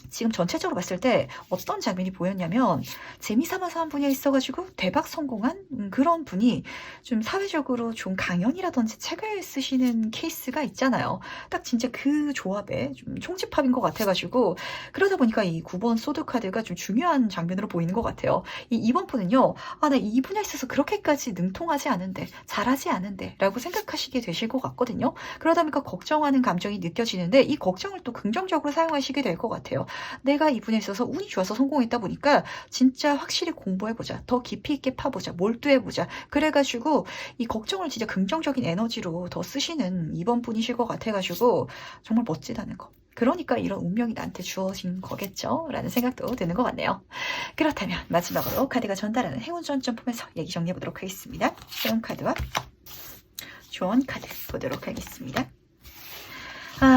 지금 전체적으로 봤을 때 어떤 장면이 보였냐면 재미삼아서 한 분야에 있어가지고 대박 성공한 그런 분이 좀 사회적으로 좀 강연이라든지 책을 쓰시는 케이스가 있잖아요. 딱 진짜 그 조합에 좀 총집합인 것 같아가지고 그러다 보니까 이 9번 소드 카드가 좀 중요한 장면으로 보이는 것 같아요. 이번 분은요. 아, 나 이 분야에 있어서 그렇게까지 능통하지 않은데 잘하지 않은데 라고 생각하시게 되실 것 같거든요. 그러다 보니까 걱정하는 감정이 느껴지는데 이 걱정을 또 긍정적으로 사용하시게 될 것 같아요. 내가 이 분야에 있어서 운이 좋아서 성공했다 보니까 진짜 확실히 공부해보자. 더 깊이 있게 파보자. 몰두해보자. 그래가지고 이 걱정을 진짜 긍정적인 에너지로 더 쓰시는 이번 분이실 것 같아가지고 정말 멋지다는 거. 그러니까 이런 운명이 나한테 주어진 거겠죠? 라는 생각도 드는 것 같네요. 그렇다면 마지막으로 카드가 전달하는 행운 전점 보면서 얘기 정리해보도록 하겠습니다. 행운 카드와 조언 카드 보도록 하겠습니다.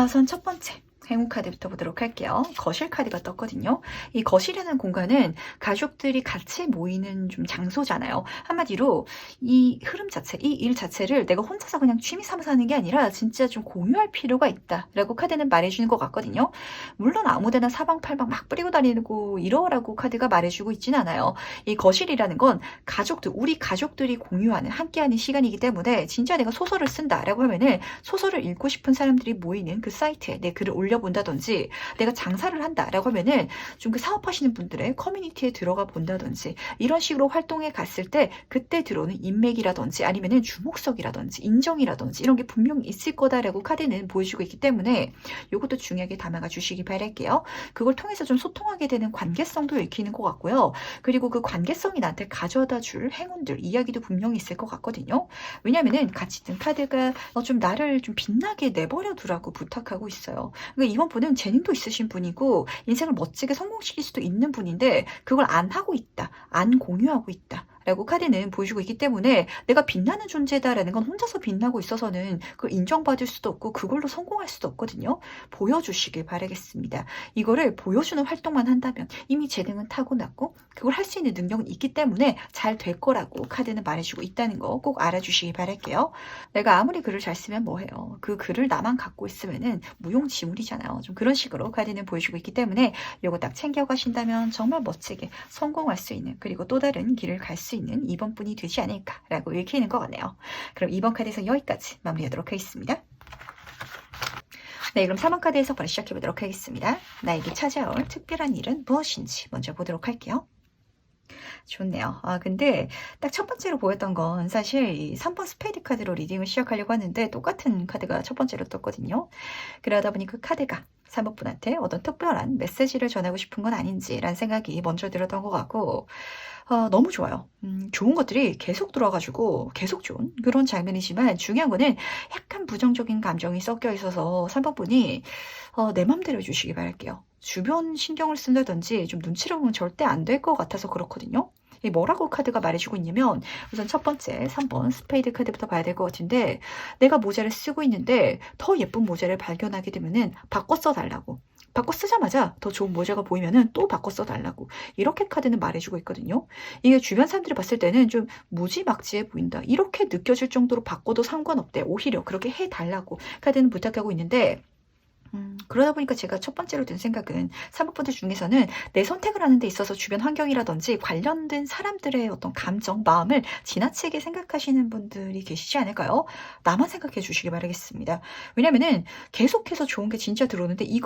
우선 첫 번째. 행운 카드부터 보도록 할게요. 거실 카드가 떴거든요. 이 거실이라는 공간은 가족들이 같이 모이는 좀 장소잖아요. 한마디로 이 흐름 자체, 이 일 자체를 내가 혼자서 그냥 취미 삼아서 하는 게 아니라 진짜 좀 공유할 필요가 있다라고 카드는 말해주는 것 같거든요. 물론 아무데나 사방팔방 막 뿌리고 다니고 이러라고 카드가 말해주고 있진 않아요. 이 거실이라는 건 가족들, 우리 가족들이 공유하는 함께하는 시간이기 때문에 진짜 내가 소설을 쓴다라고 하면은 소설을 읽고 싶은 사람들이 모이는 그 사이트에 내 글을 본다든지 내가 장사를 한다라고 하면은 좀 그 사업하시는 분들의 커뮤니티에 들어가 본다든지 이런 식으로 활동에 갔을 때 그때 들어오는 인맥이라든지 아니면은 주목석이라든지 인정이라든지 이런 게 분명히 있을 거다라고 카드는 보여주고 있기 때문에 이것도 중요하게 담아가 주시기 바랄게요. 그걸 통해서 좀 소통하게 되는 관계성도 읽히는 것 같고요. 그리고 그 관계성이 나한테 가져다 줄 행운들 이야기도 분명히 있을 것 같거든요. 왜냐면은 같이 든 카드가 좀 나를 좀 빛나게 내버려 두라고 부탁하고 있어요. 그러니까 이번 분은 재능도 있으신 분이고 인생을 멋지게 성공시킬 수도 있는 분인데 그걸 안 하고 있다. 안 공유하고 있다. 라고 카드는 보여주고 있기 때문에 내가 빛나는 존재다라는 건 혼자서 빛나고 있어서는 그걸 인정받을 수도 없고 그걸로 성공할 수도 없거든요. 보여주시길 바라겠습니다. 이거를 보여주는 활동만 한다면 이미 재능은 타고났고 그걸 할 수 있는 능력은 있기 때문에 잘 될 거라고 카드는 말해주고 있다는 거 꼭 알아주시기 바랄게요. 내가 아무리 글을 잘 쓰면 뭐해요. 그 글을 나만 갖고 있으면은 무용지물이잖아요. 좀 그런 식으로 카드는 보여주고 있기 때문에 이거 딱 챙겨가신다면 정말 멋지게 성공할 수 있는 그리고 또 다른 길을 갈 수 있는 이번 분이 되지 않을까라고 읽히는 것 같네요. 그럼 이번 카드에서 여기까지 마무리하도록 하겠습니다. 네, 그럼 3번 카드 해석을 시작해보도록 하겠습니다. 나에게 찾아올 특별한 일은 무엇인지 먼저 보도록 할게요. 좋네요. 근데 딱 첫 번째로 보였던 건 사실 이 3번 스페이드 카드로 리딩을 시작하려고 하는데 똑같은 카드가 첫 번째로 떴거든요. 그러다 보니 그 카드가 3번 분한테 어떤 특별한 메시지를 전하고 싶은 건 아닌지라는 생각이 먼저 들었던 것 같고 너무 좋아요. 좋은 것들이 계속 들어와가지고 계속 좋은 그런 장면이지만 중요한 거는 약간 부정적인 감정이 섞여 있어서 3번 분이 내 맘대로 해주시기 바랄게요. 주변 신경을 쓴다든지 좀 눈치를 보면 절대 안 될 것 같아서 그렇거든요. 이 뭐라고 카드가 말해주고 있냐면 우선 첫 번째 3번 스페이드 카드부터 봐야 될 것 같은데 내가 모자를 쓰고 있는데 더 예쁜 모자를 발견하게 되면은 바꿔 써달라고. 바꿔 쓰자마자 더 좋은 모자가 보이면은 또 바꿔 써달라고. 이렇게 카드는 말해주고 있거든요. 이게 주변 사람들이 봤을 때는 좀 무지막지해 보인다. 이렇게 느껴질 정도로 바꿔도 상관없대. 오히려 그렇게 해달라고 카드는 부탁하고 있는데 그러다 보니까 제가 첫 번째로 든 생각은 3번분들 중에서는 내 선택을 하는 데 있어서 주변 환경이라든지 관련된 사람들의 어떤 감정, 마음을 지나치게 생각하시는 분들이 계시지 않을까요? 나만 생각해 주시기 바라겠습니다. 왜냐면은 계속해서 좋은 게 진짜 들어오는데 이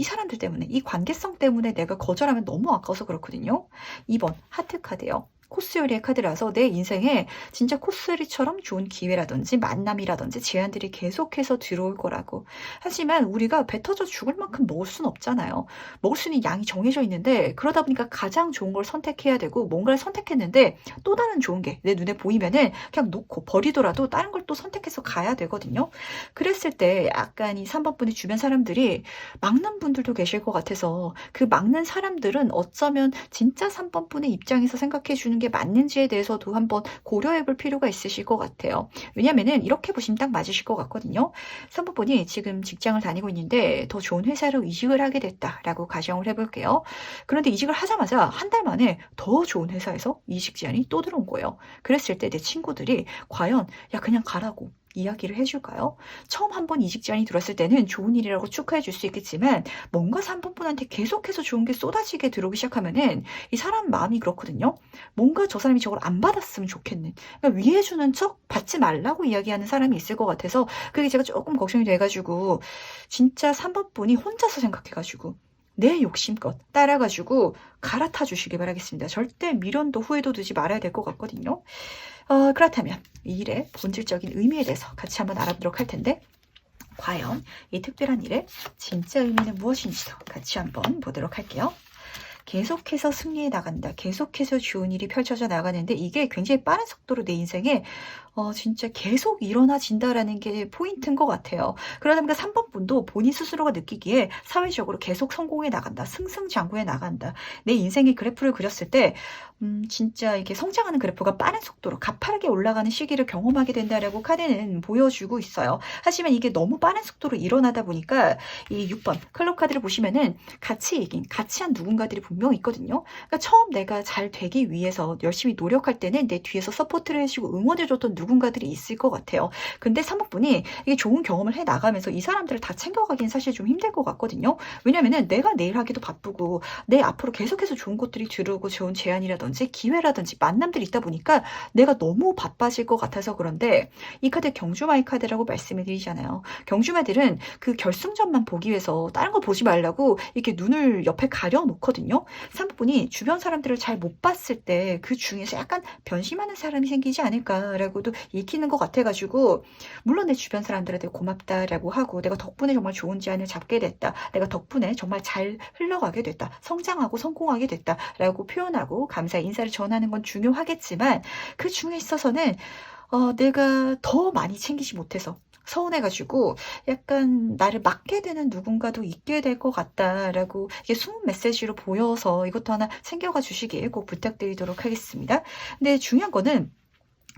사람들 때문에, 이 관계성 때문에 내가 거절하면 너무 아까워서 그렇거든요. 2번 하트 카드요. 코스요리의 카드라서 내 인생에 진짜 코스요리처럼 좋은 기회라든지 만남이라든지 제안들이 계속해서 들어올 거라고. 하지만 우리가 배 터져 죽을 만큼 먹을 수는 없잖아요. 먹을 수 있는 양이 정해져 있는데 그러다 보니까 가장 좋은 걸 선택해야 되고 뭔가를 선택했는데 또 다른 좋은 게 내 눈에 보이면은 그냥 놓고 버리더라도 다른 걸 또 선택해서 가야 되거든요. 그랬을 때 약간 이 3번 분의 주변 사람들이 막는 분들도 계실 것 같아서 그 막는 사람들은 어쩌면 진짜 3번 분의 입장에서 생각해 주는 게 맞는지에 대해서도 한번 고려해 볼 필요가 있으실 것 같아요. 왜냐면은 이렇게 보시면 딱 맞으실 것 같거든요. 3번 분이 지금 직장을 다니고 있는데 더 좋은 회사로 이직을 하게 됐다라고 가정을 해볼게요. 그런데 이직을 하자마자 한 달 만에 더 좋은 회사에서 이직 제안이 또 들어온 거예요. 그랬을 때 내 친구들이 과연 야 그냥 가라고 이야기를 해줄까요? 처음 한번 이직 제안이 들어왔을 때는 좋은 일이라고 축하해 줄 수 있겠지만 뭔가 3번 분한테 계속해서 좋은 게 쏟아지게 들어오기 시작하면은 이 사람 마음이 그렇거든요. 뭔가 저 사람이 저걸 안 받았으면 좋겠는. 그러니까 위해 주는 척 받지 말라고 이야기하는 사람이 있을 것 같아서 그게 제가 조금 걱정이 돼가지고 진짜 3번 분이 혼자서 생각해가지고 내 욕심껏 따라가지고 갈아타 주시기 바라겠습니다. 절대 미련도 후회도 두지 말아야 될 것 같거든요. 그렇다면 이 일의 본질적인 의미에 대해서 같이 한번 알아보도록 할 텐데 과연 이 특별한 일의 진짜 의미는 무엇인지도 같이 한번 보도록 할게요. 계속해서 승리해 나간다. 계속해서 좋은 일이 펼쳐져 나가는데 이게 굉장히 빠른 속도로 내 인생에 진짜 계속 일어나진다라는 게 포인트인 것 같아요. 그러다 보니까 3번 분도 본인 스스로가 느끼기에 사회적으로 계속 성공해 나간다. 승승장구해 나간다. 내 인생의 그래프를 그렸을 때 진짜 이게 성장하는 그래프가 빠른 속도로 가파르게 올라가는 시기를 경험하게 된다라고 카드는 보여주고 있어요. 하지만 이게 너무 빠른 속도로 일어나다 보니까 이 6번 클럽 카드를 보시면은 같이 한 누군가들이 분명히 있거든요. 그러니까 처음 내가 잘 되기 위해서 열심히 노력할 때는 내 뒤에서 서포트를 해주고 응원해줬던 누군가들이 있을 것 같아요. 근데 3번 분이 이게 좋은 경험을 해 나가면서 이 사람들을 다 챙겨가기는 사실 좀 힘들 것 같거든요. 왜냐면은 내가 내일 하기도 바쁘고 내 앞으로 계속해서 좋은 것들이 들어오고 좋은 제안이라든지 기회라든지 만남들이 있다 보니까 내가 너무 바빠질 것 같아서 그런데 이 카드 경주마의 카드라고 말씀을 드리잖아요. 경주마들은 그 결승전만 보기 위해서 다른 거 보지 말라고 이렇게 눈을 옆에 가려 놓거든요. 3번 분이 주변 사람들을 잘 못 봤을 때 그 중에서 약간 변심하는 사람이 생기지 않을까라고도 읽히는 것 같아가지고 물론 내 주변 사람들한테 고맙다라고 하고 내가 덕분에 정말 좋은 제안을 잡게 됐다. 내가 덕분에 정말 잘 흘러가게 됐다. 성장하고 성공하게 됐다라고 표현하고 감사의 인사를 전하는 건 중요하겠지만 그 중에 있어서는 내가 더 많이 챙기지 못해서 서운해가지고 약간 나를 맡게 되는 누군가도 있게 될 것 같다라고 이게 숨은 메시지로 보여서 이것도 하나 챙겨가 주시길 꼭 부탁드리도록 하겠습니다. 근데 중요한 거는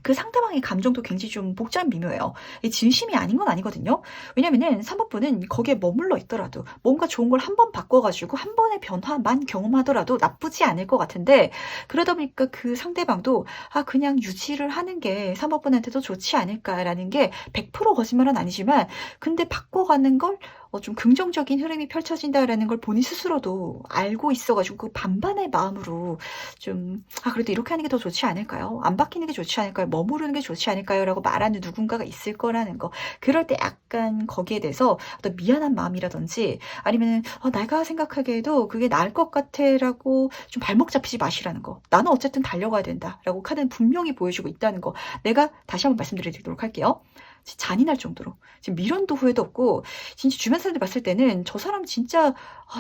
그 상대방의 감정도 굉장히 좀 복잡 미묘해요. 진심이 아닌 건 아니거든요. 왜냐면은 3번 분은 거기에 머물러 있더라도 뭔가 좋은 걸 한 번 바꿔가지고 한 번의 변화만 경험하더라도 나쁘지 않을 것 같은데 그러다 보니까 그 상대방도 그냥 유지를 하는 게 3번 분한테도 좋지 않을까라는 게 100% 거짓말은 아니지만 근데 바꿔가는 걸 좀 긍정적인 흐름이 펼쳐진다라는 걸 본인 스스로도 알고 있어가지고 그 반반의 마음으로 좀 그래도 이렇게 하는 게 더 좋지 않을까요? 안 바뀌는 게 좋지 않을까요? 머무르는 게 좋지 않을까요? 라고 말하는 누군가가 있을 거라는 거. 그럴 때 약간 거기에 대해서 어떤 미안한 마음이라든지 아니면 내가 생각하기에도 그게 나을 것 같아 라고 좀 발목 잡히지 마시라는 거. 나는 어쨌든 달려가야 된다 라고 카드는 분명히 보여주고 있다는 거. 내가 다시 한번 말씀드리도록 할게요. 잔인할 정도로 지금 미련도 후회도 없고 진짜 주변 사람들 봤을 때는 저 사람 진짜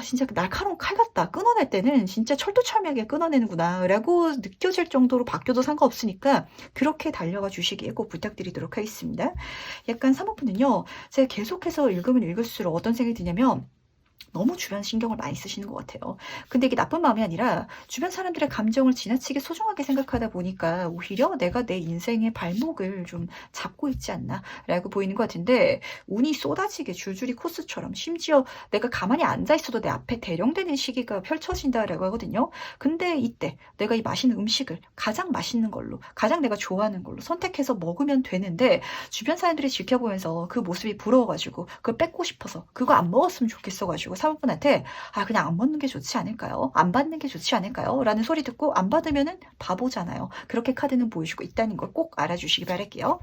진짜 날카로운 칼 같다 끊어낼 때는 진짜 철두철미하게 끊어내는구나 라고 느껴질 정도로 바뀌어도 상관없으니까 그렇게 달려가 주시기에 꼭 부탁드리도록 하겠습니다. 약간 3번분은요 제가 계속해서 읽으면 읽을수록 어떤 생각이 드냐면 너무 주변 신경을 많이 쓰시는 것 같아요. 근데 이게 나쁜 마음이 아니라 주변 사람들의 감정을 지나치게 소중하게 생각하다 보니까 오히려 '내가 내 인생의 발목을 좀 잡고 있지 않나.'라고 보이는 것 같은데, 운이 쏟아지게 줄줄이 코스처럼, 심지어 내가 가만히 앉아 있어도 내 앞에 대령되는 시기가 펼쳐진다라고 하거든요. 근데 이때 내가 이 맛있는 음식을 가장 맛있는 걸로, 가장 내가 좋아하는 걸로 선택해서 먹으면 되는데, 주변 사람들이 지켜보면서 그 모습이 부러워 가지고 그걸 뺏고 싶어서 그거 안 먹었으면 좋겠어 가지고 사모분한테 "아 그냥 안 먹는 게 좋지 않을까요? 안 받는 게 좋지 않을까요?" 라는 소리 듣고 안 받으면은 바보잖아요. 그렇게 카드는 보여주고 있다는 걸 꼭 알아주시기 바랄게요.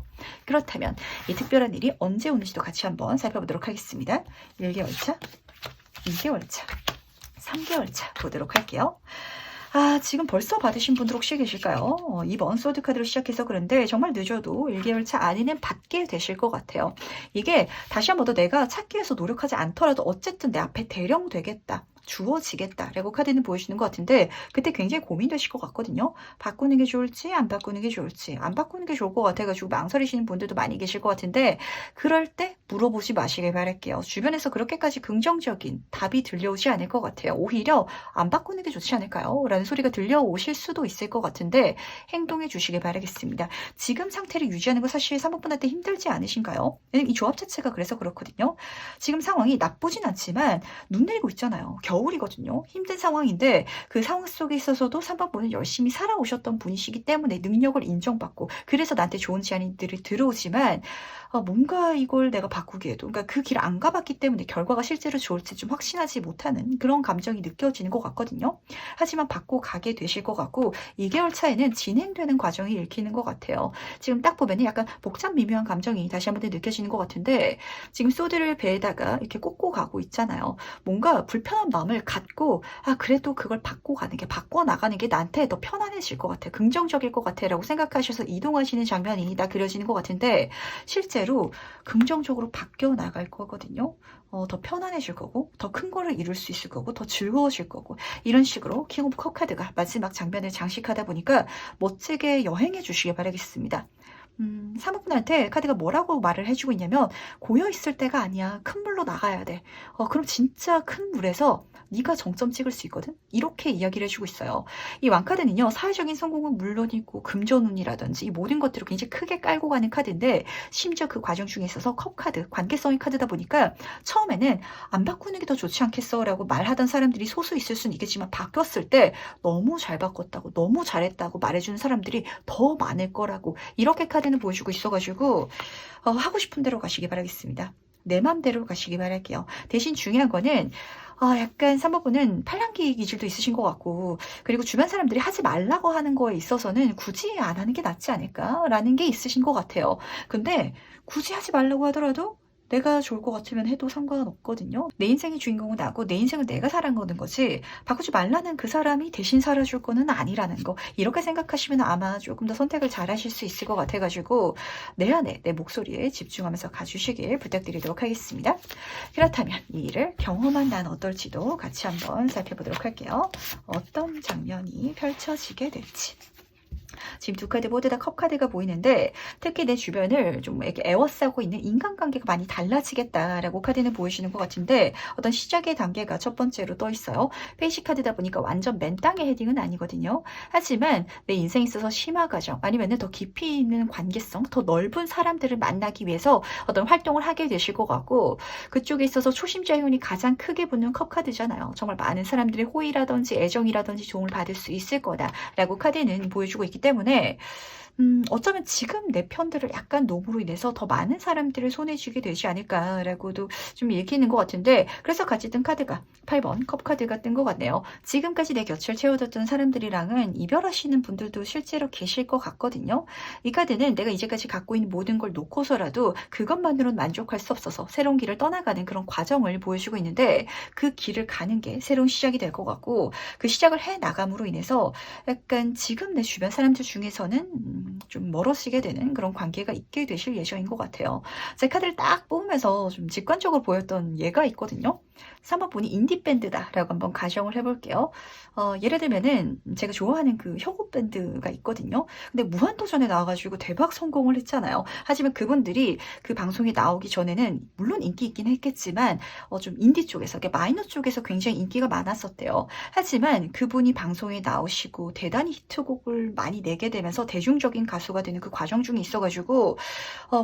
그렇다면 이 특별한 일이 언제 오는지도 같이 한번 살펴보도록 하겠습니다. 1개월차, 2개월차, 3개월차 보도록 할게요. 아, 지금 벌써 받으신 분들 혹시 계실까요? 2번 소드 카드로 시작해서 그런데 정말 늦어도 1개월차 안에는 받게 되실 것 같아요. 이게 다시 한 번 더 내가 찾기 위해서 노력하지 않더라도 어쨌든 내 앞에 대령되겠다, 주어지겠다라고 카드는 보여주는 것 같은데, 그때 굉장히 고민되실 것 같거든요. 바꾸는 게 좋을지 안 바꾸는 게 좋을지. 안 바꾸는 게 좋을 것 같아가지고 망설이시는 분들도 많이 계실 것 같은데, 그럴 때 물어보지 마시길 바랄게요. 주변에서 그렇게까지 긍정적인 답이 들려오지 않을 것 같아요. 오히려 안 바꾸는 게 좋지 않을까요? 라는 소리가 들려오실 수도 있을 것 같은데, 행동해 주시길 바라겠습니다. 지금 상태를 유지하는 거 사실 사모분한테 힘들지 않으신가요? 왜냐면 이 조합 자체가 그래서 그렇거든요. 지금 상황이 나쁘진 않지만 눈 내리고 있잖아요. 겨울이거든요. 힘든 상황인데 그 상황 속에 있어서도 3번분은 열심히 살아오셨던 분이시기 때문에 능력을 인정받고, 그래서 나한테 좋은 제안들이 들어오지만 뭔가 이걸 내가 바꾸기에도, 그러니까 그 길 안 가봤기 때문에 결과가 실제로 좋을지 좀 확신하지 못하는 그런 감정이 느껴지는 것 같거든요. 하지만 받고 가게 되실 것 같고, 2개월 차에는 진행되는 과정이 읽히는 것 같아요. 지금 딱 보면 약간 복잡 미묘한 감정이 다시 한번 느껴지는 것 같은데, 지금 소드를 배에다가 이렇게 꽂고 가고 있잖아요. 뭔가 불편한 마음을 갖고, 아 그래도 그걸 받고 가는 게, 바꿔 나가는 게 나한테 더 편안해질 것 같아, 긍정적일 것 같아 라고 생각하셔서 이동하시는 장면이 다 그려지는 것 같은데, 실제로 긍정적으로 바뀌어 나갈 거거든요. 더 편안해질 거고, 더 큰 거를 이룰 수 있을 거고, 더 즐거워질 거고, 이런 식으로 킹 오브 컵 카드가 마지막 장면을 장식하다 보니까 멋지게 여행해 주시길 바라겠습니다. 사모분한테 카드가 뭐라고 말을 해주고 있냐면, 고여 있을 때가 아니야. 큰 물로 나가야 돼. 그럼 진짜 큰 물에서 네가 정점 찍을 수 있거든. 이렇게 이야기를 해주고 있어요. 이 왕카드는요, 사회적인 성공은 물론이고 금전운이라든지 이 모든 것들을 굉장히 크게 깔고 가는 카드인데, 심지어 그 과정 중에 있어서 컵 카드, 관계성의 카드다 보니까 처음에는 안 바꾸는 게 더 좋지 않겠어라고 말하던 사람들이 소수 있을 수는 있겠지만, 바뀌었을 때 너무 잘 바꿨다고, 너무 잘했다고 말해주는 사람들이 더 많을 거라고, 이렇게 카드는 보여주고 있어가지고 하고 싶은 대로 가시기 바라겠습니다. 내 맘대로 가시기 바랄게요. 대신 중요한 거는 약간 3번분은 팔랑귀 기질도 있으신 것 같고, 그리고 주변 사람들이 하지 말라고 하는 거에 있어서는 굳이 안 하는 게 낫지 않을까라는 게 있으신 것 같아요. 근데 굳이 하지 말라고 하더라도 내가 좋을 것 같으면 해도 상관없거든요. 내 인생의 주인공은 나고 내 인생은 내가 살아가는 거지, 바꾸지 말라는 그 사람이 대신 살아줄 거는 아니라는 거, 이렇게 생각하시면 아마 조금 더 선택을 잘 하실 수 있을 것 같아가지고 내 안에, 내 목소리에 집중하면서 가주시길 부탁드리도록 하겠습니다. 그렇다면 이 일을 경험한 난 어떨지도 같이 한번 살펴보도록 할게요. 어떤 장면이 펼쳐지게 될지. 지금 두 카드 모두 다 컵 카드가 보이는데, 특히 내 주변을 좀 이렇게 에워싸고 있는 인간관계가 많이 달라지겠다라고 카드는 보여주는 것 같은데, 어떤 시작의 단계가 첫 번째로 떠 있어요. 페이시 카드다 보니까 완전 맨 땅의 헤딩은 아니거든요. 하지만 내 인생에 있어서 심화 과정, 아니면 더 깊이 있는 관계성, 더 넓은 사람들을 만나기 위해서 어떤 활동을 하게 되실 것 같고, 그쪽에 있어서 초심자의 운이 가장 크게 붙는 컵 카드잖아요. 정말 많은 사람들의 호의라든지 애정이라든지 도움을 받을 수 있을 거다라고 카드는 보여주고 있기 때문에, 어쩌면 지금 내 편들을 약간 노무로 인해서 더 많은 사람들을 손에 쥐게 되지 않을까라고도 좀 읽히는 것 같은데, 그래서 같이 뜬 카드가 8번 컵 카드가 뜬 것 같네요. 지금까지 내 곁을 채워줬던 사람들이랑은 이별하시는 분들도 실제로 계실 것 같거든요. 이 카드는 내가 이제까지 갖고 있는 모든 걸 놓고서라도 그것만으로는 만족할 수 없어서 새로운 길을 떠나가는 그런 과정을 보여주고 있는데, 그 길을 가는 게 새로운 시작이 될 것 같고, 그 시작을 해 나감으로 인해서 약간 지금 내 주변 사람들 중에서는 좀 멀어지게 되는 그런 관계가 있게 되실 예정인 것 같아요. 제 카드를 딱 뽑으면서 좀 직관적으로 보였던 예가 있거든요. 3번 분이 인디밴드다라고 한번 가정을 해볼게요. 예를 들면은 제가 좋아하는 그 혁오 밴드가 있거든요. 근데 무한도전에 나와가지고 대박 성공을 했잖아요. 하지만 그분들이 그 방송에 나오기 전에는 물론 인기 있긴 했겠지만 좀 인디 쪽에서, 마이너 쪽에서 굉장히 인기가 많았었대요. 하지만 그분이 방송에 나오시고 대단히 히트곡을 많이 내게 되면서 대중적인 가수가 되는 그 과정 중에 있어가지고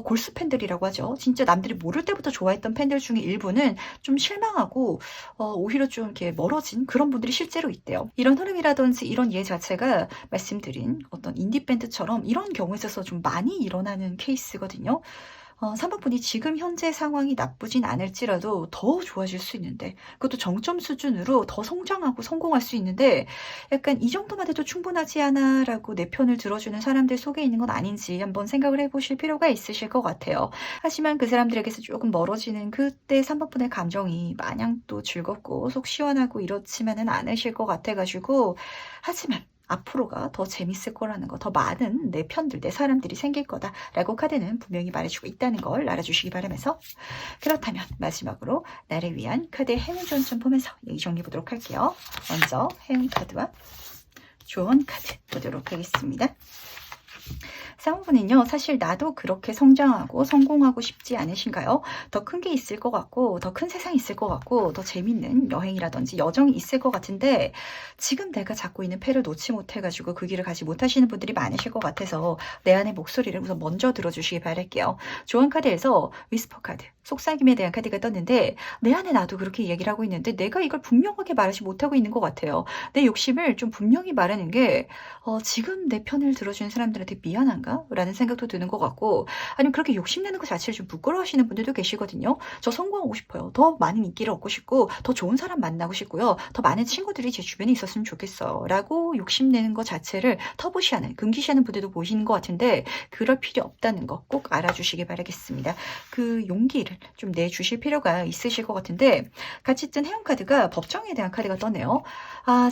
골수 팬들이라고 하죠. 진짜 남들이 모를 때부터 좋아했던 팬들 중에 일부는 좀 실망하고 오히려 좀 이렇게 멀어진 그런 분들이 실제로 있대요. 이런 흐름이라든지 이런 예 자체가 말씀드린 어떤 인디밴드처럼 이런 경우에 있어서 좀 많이 일어나는 케이스거든요. 3번 분이 지금 현재 상황이 나쁘진 않을지라도 더 좋아질 수 있는데, 그것도 정점 수준으로 더 성장하고 성공할 수 있는데, 약간 이 정도만 해도 충분하지 않아 라고 내 편을 들어주는 사람들 속에 있는 건 아닌지 한번 생각을 해보실 필요가 있으실 것 같아요. 하지만 그 사람들에게서 조금 멀어지는 그때 3번 분의 감정이 마냥 또 즐겁고 속 시원하고 이렇지만은 않으실 것 같아가지고, 하지만 앞으로가 더 재밌을 거라는 거, 더 많은 내 편들, 내 사람들이 생길 거다라고 카드는 분명히 말해주고 있다는 걸 알아주시기 바라면서, 그렇다면 마지막으로 나를 위한 카드의 행운전 좀 보면서 얘기 정리해 보도록 할게요. 먼저 행운 카드와 조언 카드 보도록 하겠습니다. 3번은요, 사실 나도 그렇게 성장하고 성공하고 싶지 않으신가요? 더 큰 게 있을 것 같고, 더 큰 세상이 있을 것 같고, 더 재밌는 여행이라든지 여정이 있을 것 같은데, 지금 내가 잡고 있는 패를 놓지 못해가지고 그 길을 가지 못하시는 분들이 많으실 것 같아서 내 안의 목소리를 우선 먼저 들어주시기 바랄게요. 조언 카드에서 위스퍼 카드, 속삭임에 대한 카드가 떴는데, 내 안에 나도 그렇게 이야기를 하고 있는데 내가 이걸 분명하게 말하지 못하고 있는 것 같아요. 내 욕심을 좀 분명히 말하는 게 지금 내 편을 들어주는 사람들한테 미안한가? 라는 생각도 드는 것 같고, 아니면 그렇게 욕심내는 것 자체를 좀 부끄러워하시는 분들도 계시거든요. 저 성공하고 싶어요. 더 많은 인기를 얻고 싶고, 더 좋은 사람 만나고 싶고요. 더 많은 친구들이 제 주변에 있었으면 좋겠어. 라고 욕심내는 것 자체를 터부시하는, 금기시하는 분들도 보시는 것 같은데, 그럴 필요 없다는 거 꼭 알아주시기 바라겠습니다. 그 용기를 좀 내주실 필요가 있으실 것 같은데, 같이 뜬 행운카드가 법정에 대한 카드가 떴네요.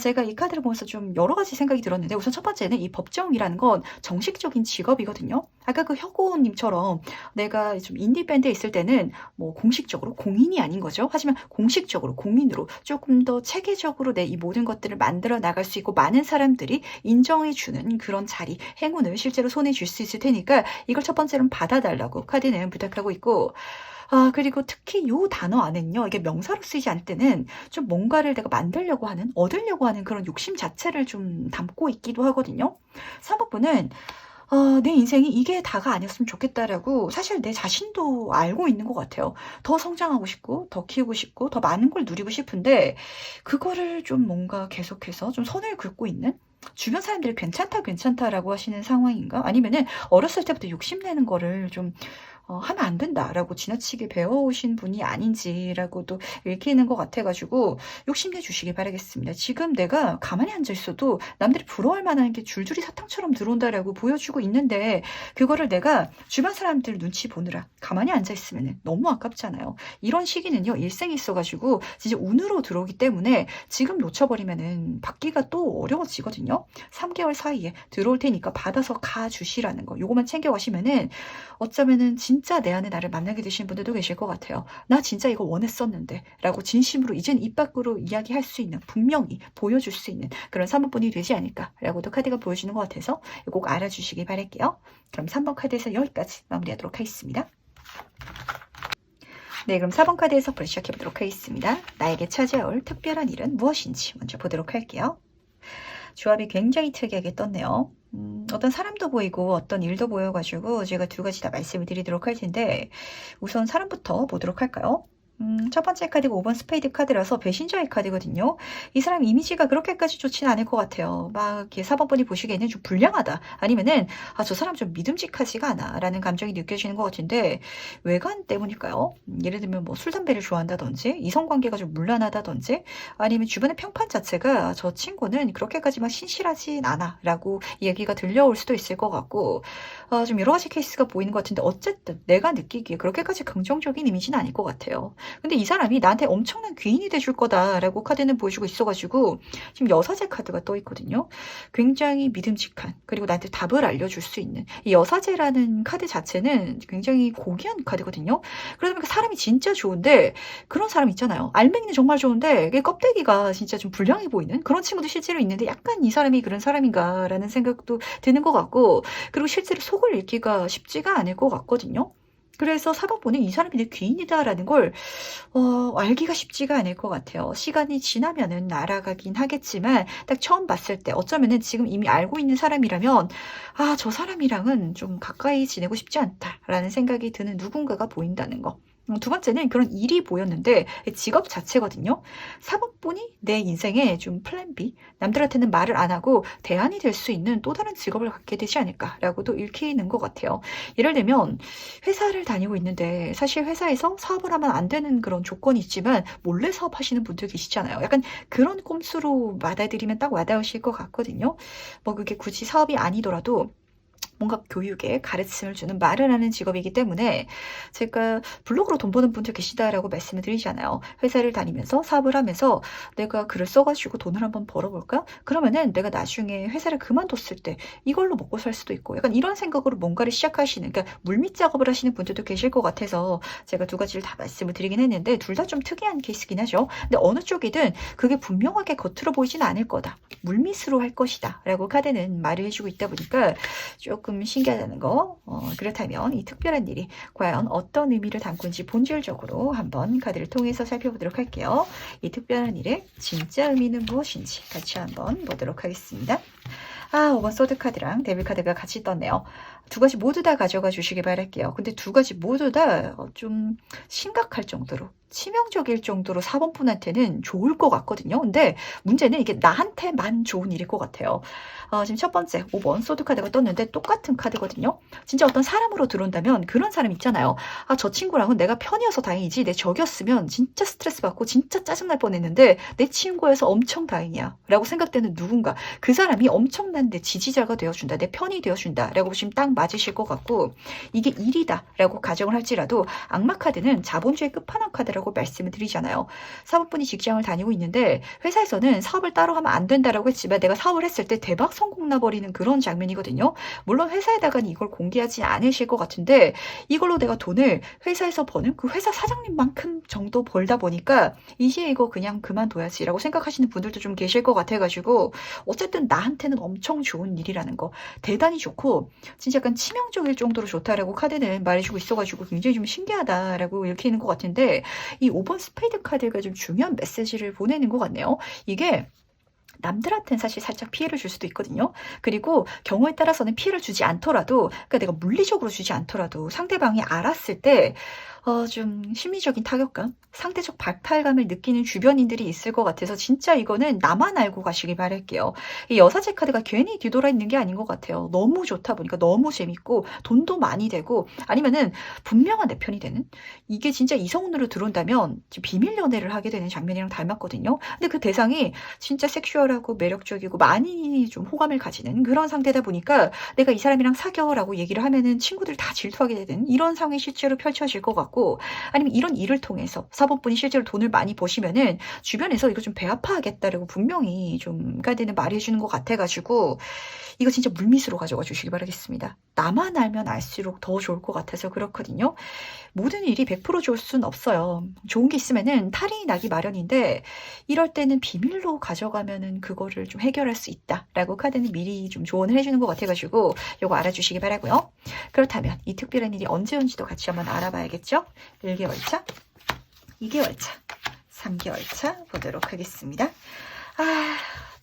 제가 이 카드를 보면서 좀 여러 가지 생각이 들었는데, 우선 첫 번째는 이 법정이라는 건 정식적인 직업이거든요. 아까 그 혁오님처럼 내가 좀 인디밴드에 있을 때는 뭐 공식적으로 공인이 아닌 거죠. 하지만 공식적으로 공인으로 조금 더 체계적으로 내 이 모든 것들을 만들어 나갈 수 있고, 많은 사람들이 인정해주는 그런 자리, 행운을 실제로 손에 줄 수 있을 테니까 이걸 첫 번째로는 받아달라고 카드는 부탁하고 있고, 그리고 특히 요 단어 안에는요, 이게 명사로 쓰이지 않을 때는 좀 뭔가를 내가 만들려고 하는, 얻으려고 하는 그런 욕심 자체를 좀 담고 있기도 하거든요. 3번분은 내 인생이 이게 다가 아니었으면 좋겠다라고 사실 내 자신도 알고 있는 것 같아요. 더 성장하고 싶고, 더 키우고 싶고, 더 많은 걸 누리고 싶은데, 그거를 좀 뭔가 계속해서 좀 선을 긋고 있는? 주변 사람들이 괜찮다, 괜찮다라고 하시는 상황인가? 아니면은 어렸을 때부터 욕심내는 거를 좀 하면 안 된다라고 지나치게 배워오신 분이 아닌지라고도 읽히는 것 같아가지고 욕심내 주시기 바라겠습니다. 지금 내가 가만히 앉아 있어도 남들이 부러워할 만한 게 줄줄이 사탕처럼 들어온다라고 보여주고 있는데, 그거를 내가 주변 사람들 눈치 보느라 가만히 앉아 있으면 너무 아깝잖아요. 이런 시기는요, 일생이 있어가지고 진짜 운으로 들어오기 때문에 지금 놓쳐버리면은 받기가 또 어려워지거든요. 3개월 사이에 들어올 테니까 받아서 가주시라는 거, 요거만 챙겨가시면은 어쩌면은 진짜 내 안에 나를 만나게 되신 분들도 계실 것 같아요. 나 진짜 이거 원했었는데 라고 진심으로 이젠 입 밖으로 이야기할 수 있는, 분명히 보여줄 수 있는 그런 3번분이 되지 않을까라고도 카드가 보여주는 것 같아서 꼭 알아주시기 바랄게요. 그럼 3번 카드에서 여기까지 마무리하도록 하겠습니다. 네, 그럼 4번 카드에서 바로 시작해보도록 하겠습니다. 나에게 찾아올 특별한 일은 무엇인지 먼저 보도록 할게요. 조합이 굉장히 특이하게 떴네요. 어떤 사람도 보이고 어떤 일도 보여가지고 제가 두 가지 다 말씀을 드리도록 할 텐데, 우선 사람부터 보도록 할까요? 첫 번째 카드가 5번 스페이드 카드라서 배신자의 카드거든요. 이 사람 이미지가 그렇게까지 좋지는 않을 것 같아요. 막 이렇게 4번분이 보시기에는 좀 불량하다, 아니면은 저 사람 좀 믿음직하지가 않아 라는 감정이 느껴지는 것 같은데, 외관 때문일까요? 예를 들면 뭐 술, 담배를 좋아한다든지, 이성관계가 좀 문란하다든지, 아니면 주변의 평판 자체가 저 친구는 그렇게까지 막 신실하진 않아 라고 얘기가 들려올 수도 있을 것 같고, 좀 여러 가지 케이스가 보이는 것 같은데, 어쨌든 내가 느끼기에 그렇게까지 긍정적인 이미지는 아닐 것 같아요. 근데 이 사람이 나한테 엄청난 귀인이 돼줄 거다라고 카드는 보여주고 있어가지고 지금 여사제 카드가 떠 있거든요. 굉장히 믿음직한, 그리고 나한테 답을 알려줄 수 있는 이 여사제라는 카드 자체는 굉장히 고귀한 카드거든요. 그러다 보니까 사람이 진짜 좋은데, 그런 사람 있잖아요. 알맹이는 정말 좋은데 이게 껍데기가 진짜 좀 불량해 보이는 그런 친구도 실제로 있는데, 약간 이 사람이 그런 사람인가라는 생각도 드는 것 같고, 그리고 실제로 속을 읽기가 쉽지가 않을 것 같거든요. 그래서 4번분은 이 사람이 내 귀인이다라는 걸 알기가 쉽지가 않을 것 같아요. 시간이 지나면은 알아가긴 하겠지만, 딱 처음 봤을 때 어쩌면은 지금 이미 알고 있는 사람이라면, 아, 저 사람이랑은 좀 가까이 지내고 싶지 않다라는 생각이 드는 누군가가 보인다는 거. 두 번째는 그런 일이 보였는데 직업 자체거든요. 4번분이 내 인생에 좀 플랜 B, 남들한테는 말을 안 하고 대안이 될 수 있는 또 다른 직업을 갖게 되지 않을까라고도 읽히는 것 같아요. 예를 들면 회사를 다니고 있는데, 사실 회사에서 사업을 하면 안 되는 그런 조건이 있지만 몰래 사업하시는 분들 계시잖아요. 약간 그런 꼼수로 받아들이면 딱 와닿으실 것 같거든요. 뭐 그게 굳이 사업이 아니더라도 뭔가 교육에 가르침을 주는 말을 하는 직업이기 때문에, 제가 블로그로 돈 버는 분들 계시다라고 말씀을 드리잖아요. 회사를 다니면서 사업을 하면서 내가 글을 써가지고 돈을 한번 벌어볼까? 그러면은 내가 나중에 회사를 그만뒀을 때 이걸로 먹고 살 수도 있고, 약간 이런 생각으로 뭔가를 시작하시는, 그러니까 물밑 작업을 하시는 분들도 계실 것 같아서 제가 두 가지를 다 말씀을 드리긴 했는데, 둘 다 좀 특이한 케이스긴 하죠. 근데 어느 쪽이든 그게 분명하게 겉으로 보이진 않을 거다, 물밑으로 할 것이다 라고 카드는 말을 해주고 있다 보니까 조금 신기하다는 거. 그렇다면 이 특별한 일이 과연 어떤 의미를 담고인지 본질적으로 한번 카드를 통해서 살펴보도록 할게요. 이 특별한 일의 진짜 의미는 무엇인지 같이 한번 보도록 하겠습니다. 5번 소드 카드랑 데빌 카드가 같이 떴네요. 두 가지 모두 다 가져가 주시길 바랄게요. 근데 두 가지 모두 다 좀 심각할 정도로, 치명적일 정도로 4번 분한테는 좋을 것 같거든요. 근데 문제는 이게 나한테만 좋은 일일 것 같아요. 지금 첫 번째 5번 소드 카드가 떴는데 똑같은 카드거든요. 진짜 어떤 사람으로 들어온다면 그런 사람 있잖아요. 저 친구랑은 내가 편이어서 다행이지 내 적이었으면 진짜 스트레스 받고 진짜 짜증날 뻔했는데 내 친구여서 엄청 다행이야 라고 생각되는 누군가, 그 사람이 엄청난 내 지지자가 되어준다, 내 편이 되어준다 라고 보시면 딱 맞으실 것 같고, 이게 일이다 라고 가정을 할지라도 악마 카드는 자본주의 끝판왕 카드라고 말씀을 드리잖아요. 사업분이 직장을 다니고 있는데 회사에서는 사업을 따로 하면 안 된다라고 했지만 내가 사업을 했을 때 대박 성공 나버리는 그런 장면이거든요. 물론 회사에다가는 이걸 공개하지 않으실 것 같은데, 이걸로 내가 돈을 회사에서 버는 그 회사 사장님만큼 정도 벌다 보니까 이제 이거 그냥 그만둬야지라고 생각하시는 분들도 좀 계실 것 같아가지고, 어쨌든 나한테는 엄청 좋은 일이라는 거, 대단히 좋고 진짜 약간 치명적일 정도로 좋다라고 카드는 말해주고 있어가지고 굉장히 좀 신기하다라고 읽히는 것 같은데, 이 5번 스페이드 카드가 좀 중요한 메시지를 보내는 것 같네요. 이게 남들한테는 사실 살짝 피해를 줄 수도 있거든요. 그리고 경우에 따라서는 피해를 주지 않더라도, 그러니까 내가 물리적으로 주지 않더라도 상대방이 알았을 때 좀 심리적인 타격감, 상대적 박탈감을 느끼는 주변인들이 있을 것 같아서 진짜 이거는 나만 알고 가시길 바랄게요. 이 여사제 카드가 괜히 뒤돌아 있는 게 아닌 것 같아요. 너무 좋다 보니까 너무 재밌고 돈도 많이 되고, 아니면은 분명한 내 편이 되는, 이게 진짜 이성운으로 들어온다면 비밀 연애를 하게 되는 장면이랑 닮았거든요. 근데 그 대상이 진짜 섹슈얼하고 매력적이고 많이 좀 호감을 가지는 그런 상태다 보니까 내가 이 사람이랑 사겨라고 얘기를 하면은 친구들 다 질투하게 되는 이런 상황이 실제로 펼쳐질 것 같고, 아니면 이런 일을 통해서 사법분이 실제로 돈을 많이 버시면은 주변에서 이거 좀 배 아파하겠다라고 분명히 좀 카드는 말해주는 것 같아가지고, 이거 진짜 물밑으로 가져가 주시기 바라겠습니다. 나만 알면 알수록 더 좋을 것 같아서 그렇거든요. 모든 일이 100% 좋을 수는 없어요. 좋은 게 있으면은 탈이 나기 마련인데, 이럴 때는 비밀로 가져가면은 그거를 좀 해결할 수 있다라고 카드는 미리 좀 조언을 해주는 것 같아가지고 요거 알아주시기 바라고요. 그렇다면 이 특별한 일이 언제 온지도 같이 한번 알아봐야겠죠? 1개월 차, 2개월 차, 3개월 차 보도록 하겠습니다.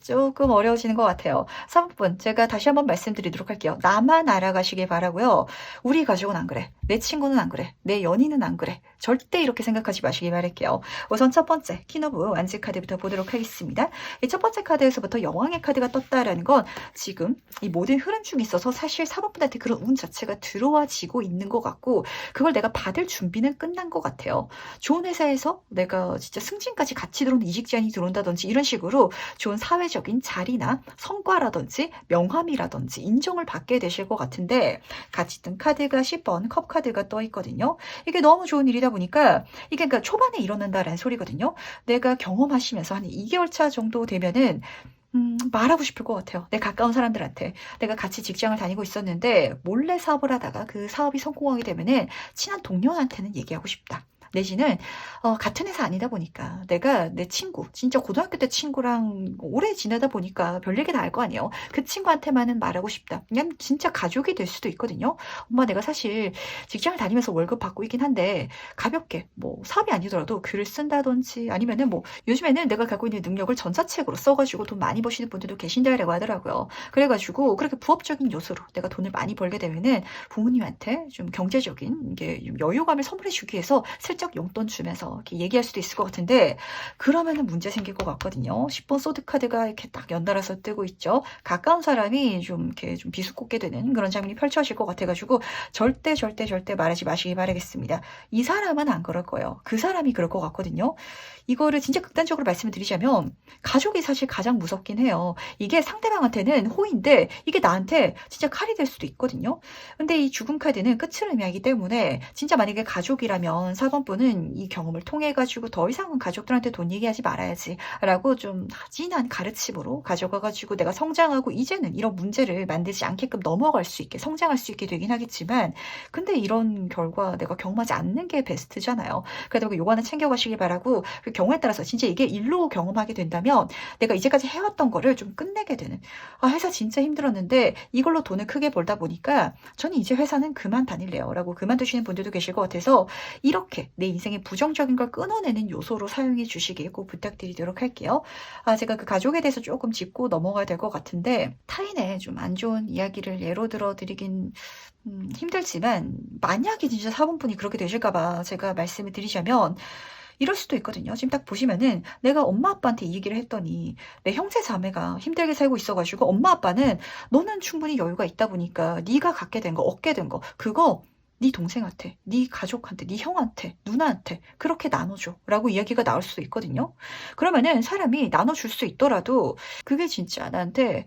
조금 어려워지는 것 같아요. 3분 제가 다시 한번 말씀드리도록 할게요. 나만 알아가시길 바라고요. 우리 가족은 안 그래, 내 친구는 안 그래, 내 연인은 안 그래, 절대 이렇게 생각하지 마시길 바랄게요. 우선 첫 번째 퀸오브 완즈 카드부터 보도록 하겠습니다. 이 첫 번째 카드에서부터 여왕의 카드가 떴다라는 건 지금 이 모든 흐름 중에 있어서 사실 4번분한테 그런 운 자체가 들어와지고 있는 것 같고, 그걸 내가 받을 준비는 끝난 것 같아요. 좋은 회사에서 내가 진짜 승진까지 같이 들어오는 이직제안이 들어온다든지 이런 식으로 좋은 사회적 사회적인 자리나 성과라든지 명함이라든지 인정을 받게 되실 것 같은데, 같이 뜬 카드가 10번 컵 카드가 떠 있거든요. 이게 너무 좋은 일이다 보니까 이게 그러니까 초반에 일어난다라는 소리거든요. 내가 경험하시면서 한 2개월 차 정도 되면은 말하고 싶을 것 같아요. 내 가까운 사람들한테. 내가 같이 직장을 다니고 있었는데 몰래 사업을 하다가 그 사업이 성공하게 되면은 친한 동료한테는 얘기하고 싶다. 내지는 같은 회사 아니다 보니까 내가 내 친구, 진짜 고등학교 때 친구랑 오래 지내다 보니까 별 얘기 다 알 거 아니에요. 그 친구한테만은 말하고 싶다. 그냥 진짜 가족이 될 수도 있거든요. 엄마, 내가 사실 직장을 다니면서 월급 받고 있긴 한데 가볍게 뭐 사업이 아니더라도 글을 쓴다든지 아니면은 뭐 요즘에는 내가 갖고 있는 능력을 전자책으로 써가지고 돈 많이 버시는 분들도 계신다라고 하더라고요. 그래가지고 그렇게 부업적인 요소로 내가 돈을 많이 벌게 되면은 부모님한테 좀 경제적인 이게 좀 여유감을 선물해 주기 위해서 슬쩍 용돈 주면서 이렇게 얘기할 수도 있을 것 같은데, 그러면은 문제 생길 것 같거든요. 10번 소드 카드가 이렇게 딱 연달아서 뜨고 있죠. 가까운 사람이 좀 이렇게 좀 비수꽂게 되는 그런 장면이 펼쳐질 것 같아가지고 절대 말하지 마시기 바라겠습니다. 이 사람은 안 그럴 거예요. 그 사람이 그럴 것 같거든요. 이거를 진짜 극단적으로 말씀을 드리자면 가족이 사실 가장 무섭긴 해요. 이게 상대방한테는 호인데 이게 나한테 진짜 칼이 될 수도 있거든요. 근데 이 죽음 카드는 끝을 의미하기 때문에 진짜 만약에 가족이라면 4번 분은 이 경험을 통해 가지고 더 이상은 가족들한테 돈 얘기하지 말아야지 라고 좀 진한 가르침으로 가져가 가지고 내가 성장하고 이제는 이런 문제를 만들지 않게끔 넘어갈 수 있게 성장할 수 있게 되긴 하겠지만, 근데 이런 결과 내가 경험하지 않는 게 베스트잖아요. 그래도 요거 하나 챙겨가시길 바라고, 그 경우에 따라서 진짜 이게 일로 경험하게 된다면 내가 이제까지 해왔던 거를 좀 끝내게 되는, 회사 진짜 힘들었는데 이걸로 돈을 크게 벌다 보니까 저는 이제 회사는 그만 다닐래요 라고 그만두시는 분들도 계실 것 같아서, 이렇게 내 인생의 부정적인 걸 끊어내는 요소로 사용해 주시길 꼭 부탁드리도록 할게요. 제가 그 가족에 대해서 조금 짚고 넘어가야 될 것 같은데, 타인의 좀 안 좋은 이야기를 예로 들어 드리긴 힘들지만, 만약에 진짜 사본분이 그렇게 되실까봐 제가 말씀을 드리자면 이럴 수도 있거든요. 지금 딱 보시면은 내가 엄마 아빠한테 이 얘기를 했더니 내 형제 자매가 힘들게 살고 있어가지고 엄마 아빠는 너는 충분히 여유가 있다 보니까 네가 갖게 된 거, 얻게 된 거, 그거 네 동생한테, 네 가족한테, 네 형한테, 누나한테 그렇게 나눠줘 라고 이야기가 나올 수도 있거든요. 그러면은 사람이 나눠줄 수 있더라도 그게 진짜 나한테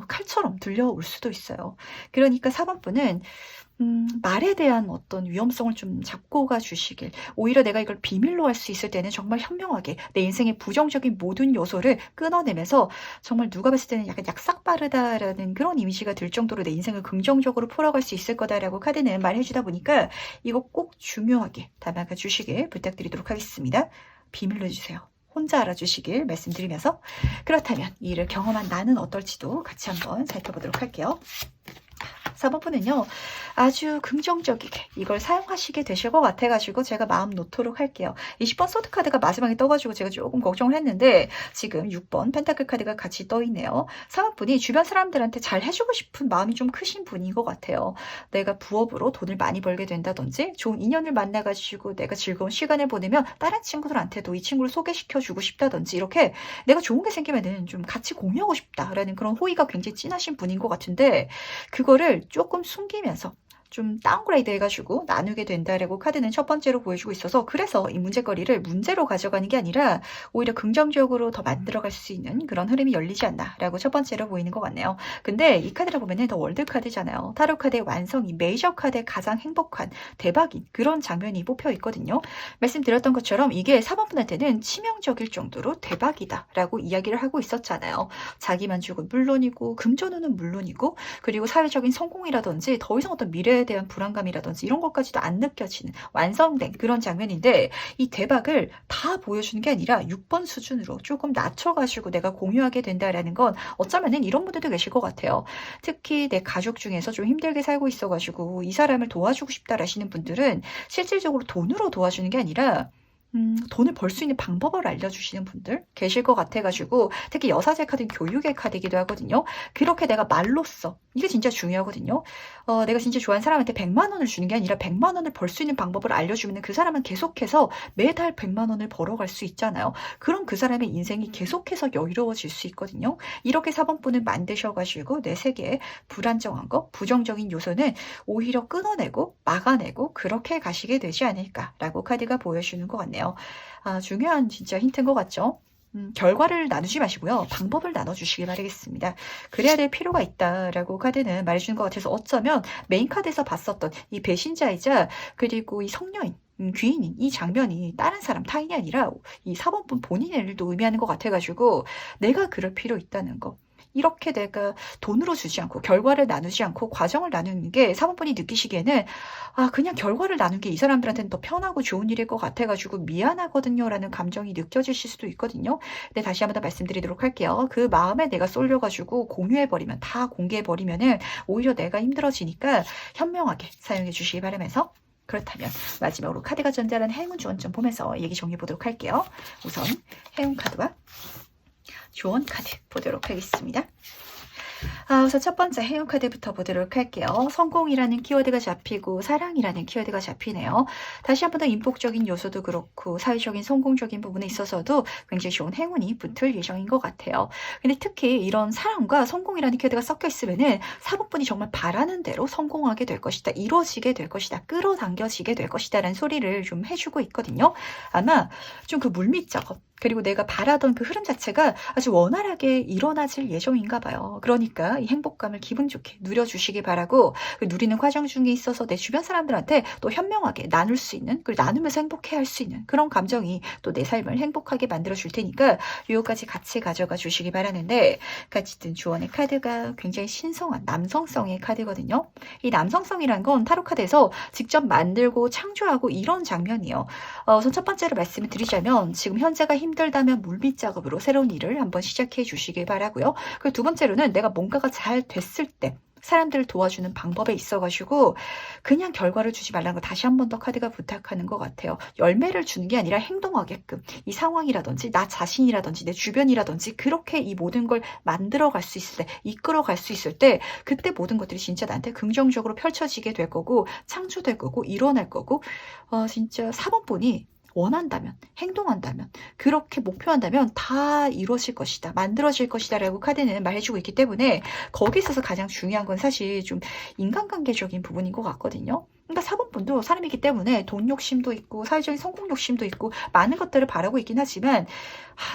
칼처럼 들려올 수도 있어요. 그러니까 4번분은 말에 대한 어떤 위험성을 좀 잡고 가 주시길, 오히려 내가 이걸 비밀로 할 수 있을 때는 정말 현명하게 내 인생의 부정적인 모든 요소를 끊어내면서 정말 누가 봤을 때는 약간 약삭빠르다라는 그런 이미지가 들 정도로 내 인생을 긍정적으로 풀어갈 수 있을 거다라고 카드는 말해주다 보니까 이거 꼭 중요하게 담아가 주시길 부탁드리도록 하겠습니다. 비밀로 해주세요. 혼자 알아주시길 말씀드리면서, 그렇다면 이 일을 경험한 나는 어떨지도 같이 한번 살펴보도록 할게요. 4번분은요, 아주 긍정적이게 이걸 사용하시게 되실 것 같아가지고 제가 마음 놓도록 할게요. 20번 소드 카드가 마지막에 떠가지고 제가 조금 걱정을 했는데 지금 6번 펜타클 카드가 같이 떠있네요. 4번분이 주변 사람들한테 잘 해주고 싶은 마음이 좀 크신 분인 것 같아요. 내가 부업으로 돈을 많이 벌게 된다든지 좋은 인연을 만나가지고 내가 즐거운 시간을 보내면 다른 친구들한테도 이 친구를 소개시켜주고 싶다든지, 이렇게 내가 좋은 게 생기면은 좀 같이 공유하고 싶다라는 그런 호의가 굉장히 진하신 분인 것 같은데, 그거를 조금 숨기면서 좀 다운그레이드 해가지고 나누게 된다라고 카드는 첫 번째로 보여주고 있어서, 그래서 이 문제거리를 문제로 가져가는 게 아니라 오히려 긍정적으로 더 만들어갈 수 있는 그런 흐름이 열리지 않나라고 첫 번째로 보이는 것 같네요. 근데 이 카드를 보면은 더 월드 카드잖아요. 타로 카드의 완성이 메이저 카드의 가장 행복한 대박인 그런 장면이 뽑혀 있거든요. 말씀드렸던 것처럼 이게 4번분한테는 치명적일 정도로 대박이다라고 이야기를 하고 있었잖아요. 자기 만족은 물론이고 금전운은 물론이고, 그리고 사회적인 성공이라든지 더 이상 어떤 미래에 대한 불안감이라든지 이런 것까지도 안 느껴지는 완성된 그런 장면인데, 이 대박을 다 보여주는 게 아니라 6번 수준으로 조금 낮춰가지고 내가 공유하게 된다라는 건, 어쩌면은 이런 분들도 계실 것 같아요. 특히 내 가족 중에서 좀 힘들게 살고 있어가지고 이 사람을 도와주고 싶다라시는 분들은 실질적으로 돈으로 도와주는 게 아니라 돈을 벌 수 있는 방법을 알려주시는 분들 계실 것 같아가지고, 특히 여사제 카드는 교육의 카드이기도 하거든요. 그렇게 내가 말로써, 이게 진짜 중요하거든요. 내가 진짜 좋아하는 사람한테 100만 원을 주는 게 아니라 100만 원을 벌 수 있는 방법을 알려주면 그 사람은 계속해서 매달 100만 원을 벌어갈 수 있잖아요. 그럼 그 사람의 인생이 계속해서 여유로워질 수 있거든요. 이렇게 4번분을 만드셔가지고 내 세계에 불안정한 거, 부정적인 요소는 오히려 끊어내고 막아내고 그렇게 가시게 되지 않을까라고 카드가 보여주는 것 같네요. 중요한 진짜 힌트인 것 같죠? 결과를 나누지 마시고요. 방법을 나눠주시기 바라겠습니다. 그래야 될 필요가 있다라고 카드는 말해주는 것 같아서 어쩌면 메인 카드에서 봤었던 이 배신자이자 그리고 이 성녀인 귀인인 이 장면이 다른 사람 타인이 아니라 이 사번분 본인을 또 의미하는 것 같아가지고 내가 그럴 필요 있다는 거. 이렇게 내가 돈으로 주지 않고 결과를 나누지 않고 과정을 나누는 게 사모분이 느끼시기에는 그냥 결과를 나눈 게 이 사람들한테는 더 편하고 좋은 일일 것 같아가지고 미안하거든요 라는 감정이 느껴지실 수도 있거든요. 근데 다시 한번 더 말씀드리도록 할게요. 그 마음에 내가 쏠려가지고 공유해버리면 다 공개해버리면은 오히려 내가 힘들어지니까 현명하게 사용해 주시기 바라면서 그렇다면 마지막으로 카드가 전달하는 행운 조언 좀 보면서 얘기 정리해 보도록 할게요. 우선 행운 카드와 조언 카드 보도록 하겠습니다. 우선 첫 번째 행운 카드부터 보도록 할게요. 성공이라는 키워드가 잡히고 사랑이라는 키워드가 잡히네요. 다시 한 번 더 인복적인 요소도 그렇고 사회적인 성공적인 부분에 있어서도 굉장히 좋은 행운이 붙을 예정인 것 같아요. 근데 특히 이런 사랑과 성공이라는 키워드가 섞여 있으면은 사법분이 정말 바라는 대로 성공하게 될 것이다. 이루어지게 될 것이다. 끌어당겨지게 될 것이다. 라는 소리를 좀 해주고 있거든요. 아마 좀 그 물밑 작업 그리고 내가 바라던 그 흐름 자체가 아주 원활하게 일어나질 예정인가 봐요. 그러니까 이 행복감을 기분 좋게 누려주시기 바라고 그 누리는 과정 중에 있어서 내 주변 사람들한테 또 현명하게 나눌 수 있는 그리고 나누면서 행복해 할 수 있는 그런 감정이 또 내 삶을 행복하게 만들어 줄 테니까 요거까지 같이 가져가 주시기 바라는데 같이 든 주원의 카드가 굉장히 신성한 남성성의 카드거든요. 이 남성성이란 건 타로 카드에서 직접 만들고 창조하고 이런 장면이에요. 우선 첫 번째로 말씀을 드리자면 지금 현재가 힘들다면 물밑 작업으로 새로운 일을 한번 시작해 주시길 바라고요. 그리고 두 번째로는 내가 뭔가가 잘 됐을 때 사람들을 도와주는 방법에 있어가지고 그냥 결과를 주지 말라는 거 다시 한 번 더 카드가 부탁하는 것 같아요. 열매를 주는 게 아니라 행동하게끔 이 상황이라든지 나 자신이라든지 내 주변이라든지 그렇게 이 모든 걸 만들어갈 수 있을 때 이끌어갈 수 있을 때 그때 모든 것들이 진짜 나한테 긍정적으로 펼쳐지게 될 거고 창조될 거고 일어날 거고 진짜 사번분이 원한다면, 행동한다면, 그렇게 목표한다면 다 이루어질 것이다, 만들어질 것이다 라고 카드는 말해주고 있기 때문에 거기 있어서 가장 중요한 건 사실 좀 인간관계적인 부분인 것 같거든요. 그러니까 사번분도 사람이기 때문에 돈 욕심도 있고 사회적인 성공 욕심도 있고 많은 것들을 바라고 있긴 하지만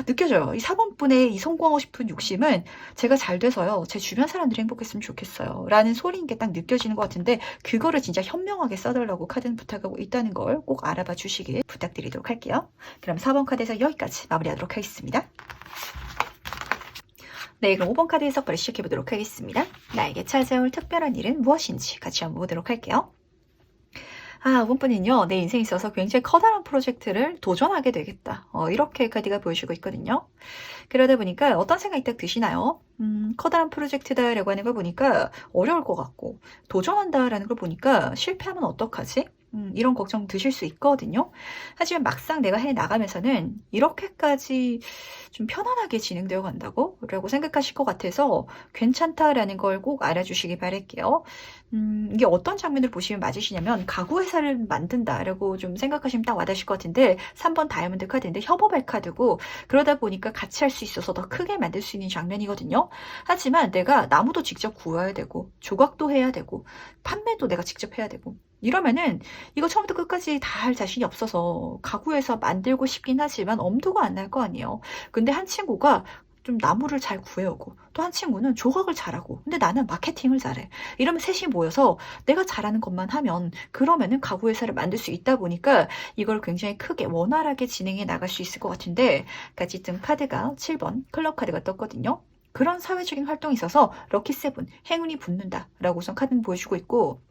느껴져요. 이 사번분의 이 성공하고 싶은 욕심은 제가 잘 돼서요. 제 주변 사람들이 행복했으면 좋겠어요. 라는 소리인 게 딱 느껴지는 것 같은데 그거를 진짜 현명하게 써달라고 카드는 부탁하고 있다는 걸 꼭 알아봐 주시길 부탁드리도록 할게요. 그럼 4번 카드에서 여기까지 마무리하도록 하겠습니다. 네, 그럼 5번 카드 해석부터 시작해보도록 하겠습니다. 나에게 찾아올 특별한 일은 무엇인지 같이 한번 보도록 할게요. 5번분은요, 내 인생에 있어서 굉장히 커다란 프로젝트를 도전하게 되겠다. 이렇게 카드가 보여주고 있거든요. 그러다 보니까 어떤 생각이 딱 드시나요? 커다란 프로젝트다라고 하는 걸 보니까 어려울 것 같고, 도전한다라는 걸 보니까 실패하면 어떡하지? 이런 걱정 드실 수 있거든요. 하지만 막상 내가 해 나가면서는 이렇게까지 좀 편안하게 진행되어 간다고? 라고 생각하실 것 같아서 괜찮다라는 걸 꼭 알아주시기 바랄게요. 이게 어떤 장면을 보시면 맞으시냐면 가구회사를 만든다라고 좀 생각하시면 딱 와닿으실 것 같은데 3번 다이아몬드 카드인데 협업의 카드고 그러다 보니까 같이 할 수 있어서 더 크게 만들 수 있는 장면이거든요. 하지만 내가 나무도 직접 구워야 되고 조각도 해야 되고 판매도 내가 직접 해야 되고 이러면은 이거 처음부터 끝까지 다 할 자신이 없어서 가구에서 만들고 싶긴 하지만 엄두가 안 날 거 아니에요. 근데 한 친구가 좀 나무를 잘 구해오고 또 한 친구는 조각을 잘하고 근데 나는 마케팅을 잘해. 이러면 셋이 모여서 내가 잘하는 것만 하면 그러면은 가구회사를 만들 수 있다 보니까 이걸 굉장히 크게 원활하게 진행해 나갈 수 있을 것 같은데 같이 뜬 카드가 7번 클럽 카드가 떴거든요. 그런 사회적인 활동에 있어서 럭키7 행운이 붙는다라고 우선 카드는 보여주고 있고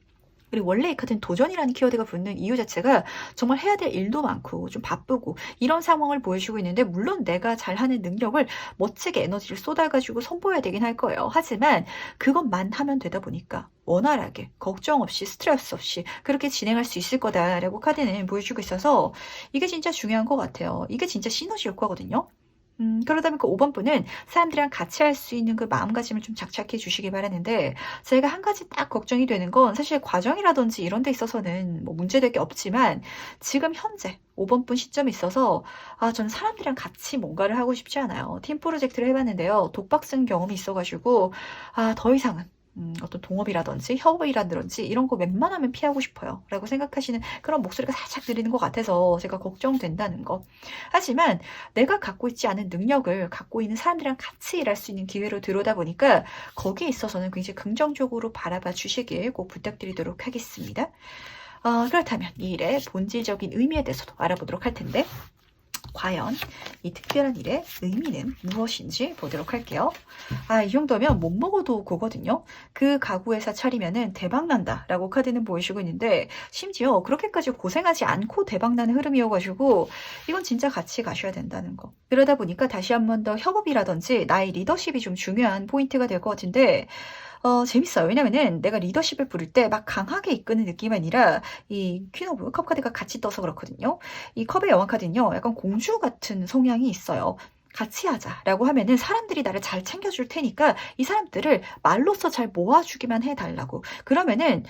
그리고 원래 이 카드는 도전이라는 키워드가 붙는 이유 자체가 정말 해야 될 일도 많고 좀 바쁘고 이런 상황을 보여주고 있는데 물론 내가 잘하는 능력을 멋지게 에너지를 쏟아가지고 선보여야 되긴 할 거예요. 하지만 그것만 하면 되다 보니까 원활하게 걱정 없이 스트레스 없이 그렇게 진행할 수 있을 거다라고 카드는 보여주고 있어서 이게 진짜 중요한 것 같아요. 이게 진짜 시너지 효과거든요. 그러다 보니까 5번 분은 사람들이랑 같이 할 수 있는 그 마음가짐을 좀 작작해 주시기 바라는데 제가 한 가지 딱 걱정이 되는 건 사실 과정이라든지 이런 데 있어서는 뭐 문제될 게 없지만 지금 현재 5번 분 시점에 있어서 저는 사람들이랑 같이 뭔가를 하고 싶지 않아요. 팀 프로젝트를 해봤는데요. 독박 쓴 경험이 있어가지고 더 이상은 어떤 동업이라든지 협업이라든지 이런 거 웬만하면 피하고 싶어요 라고 생각하시는 그런 목소리가 살짝 들리는 것 같아서 제가 걱정된다는 거. 하지만 내가 갖고 있지 않은 능력을 갖고 있는 사람들이랑 같이 일할 수 있는 기회로 들어오다 보니까 거기에 있어서는 굉장히 긍정적으로 바라봐 주시길 꼭 부탁드리도록 하겠습니다. 그렇다면 이 일의 본질적인 의미에 대해서도 알아보도록 할 텐데 과연 이 특별한 일의 의미는 무엇인지 보도록 할게요. 이 정도면 못 먹어도 고거든요. 그 가구회사 차리면은 대박난다 라고 카드는 보여주고 있는데 심지어 그렇게까지 고생하지 않고 대박나는 흐름이어가지고 이건 진짜 같이 가셔야 된다는 거. 그러다 보니까 다시 한 번 더 협업이라든지 나의 리더십이 좀 중요한 포인트가 될 것 같은데 재밌어요. 왜냐면은 내가 리더십을 부릴 때 막 강하게 이끄는 느낌이 아니라 이 퀸 오브 컵 카드가 같이 떠서 그렇거든요. 이 컵의 여왕 카드는요. 약간 공주 같은 성향이 있어요. 같이 하자라고 하면은 사람들이 나를 잘 챙겨줄 테니까 이 사람들을 말로써 잘 모아주기만 해달라고. 그러면은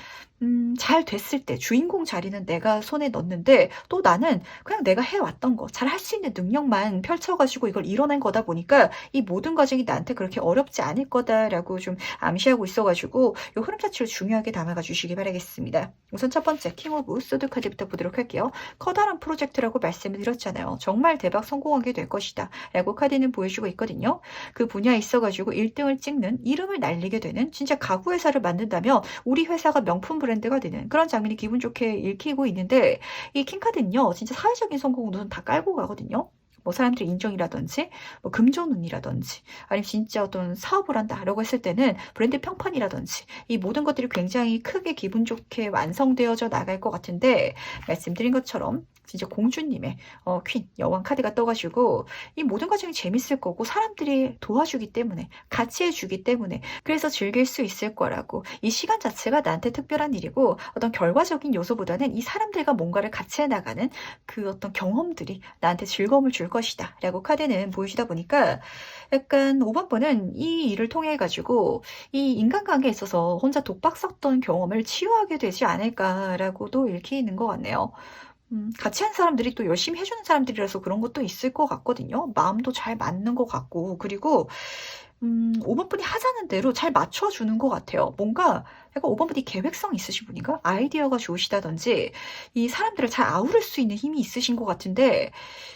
잘 됐을 때 주인공 자리는 내가 손에 넣는데 또 나는 그냥 내가 해왔던 거, 잘 할 수 있는 능력만 펼쳐가지고 이걸 이뤄낸 거다 보니까 이 모든 과정이 나한테 그렇게 어렵지 않을 거다라고 좀 암시하고 있어가지고 이 흐름 자체를 중요하게 담아가 주시기 바라겠습니다. 우선 첫 번째 킹 오브 소드 카드부터 보도록 할게요. 커다란 프로젝트라고 말씀을 드렸잖아요. 정말 대박 성공하게 될 것이다 라고 카드는 보여주고 있거든요. 그 분야에 있어가지고 1등을 찍는 이름을 날리게 되는 진짜 가구 회사를 만든다면 우리 회사가 명품 브랜드가 되는 그런 장면이 기분 좋게 읽히고 있는데 이 킹카드는요. 진짜 사회적인 성공 우선 다 깔고 가거든요. 뭐 사람들의 인정이라든지 뭐 금전운이라든지 아니면 진짜 어떤 사업을 한다라고 했을 때는 브랜드 평판이라든지 이 모든 것들이 굉장히 크게 기분 좋게 완성되어져 나갈 것 같은데 말씀드린 것처럼 진짜 공주님의 퀸 여왕 카드가 떠가지고 이 모든 과정이 재밌을 거고 사람들이 도와주기 때문에 같이 해주기 때문에 그래서 즐길 수 있을 거라고. 이 시간 자체가 나한테 특별한 일이고 어떤 결과적인 요소보다는 이 사람들과 뭔가를 같이 해나가는 그 어떤 경험들이 나한테 즐거움을 줄 것이다 라고 카드는 보여주다 보니까 약간 5번 번은 이 일을 통해 가지고 이 인간관계에 있어서 혼자 독박 썼던 경험을 치유하게 되지 않을까라고도 읽히는 것 같네요. 같이 한 사람들이 또 열심히 해주는 사람들이라서 그런 것도 있을 것 같거든요. 마음도 잘 맞는 것 같고 그리고 5번 분이 하자는 대로 잘 맞춰주는 것 같아요. 뭔가 약간 5번 분이 계획성 있으신 분인가? 아이디어가 좋으시다든지 이 사람들을 잘 아우를 수 있는 힘이 있으신 것 같은데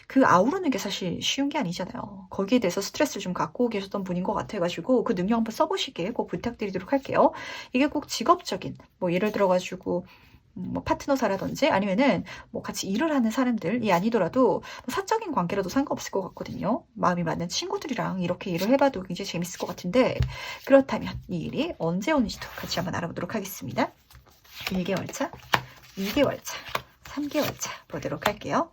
그 아우르는 게 사실 쉬운 게 아니잖아요. 거기에 대해서 스트레스를 좀 갖고 계셨던 분인 것 같아가지고 그 능력 한번 써보시길 꼭 부탁드리도록 할게요. 이게 꼭 직업적인 뭐 예를 들어가지고 뭐 파트너사라든지 아니면은 뭐 같이 일을 하는 사람들이 아니더라도 뭐 사적인 관계라도 상관없을 것 같거든요. 마음이 맞는 친구들이랑 이렇게 일을 해봐도 굉장히 재밌을 것 같은데 그렇다면 이 일이 언제 오는지도 같이 한번 알아보도록 하겠습니다. 1개월차, 2개월차, 3개월차 보도록 할게요.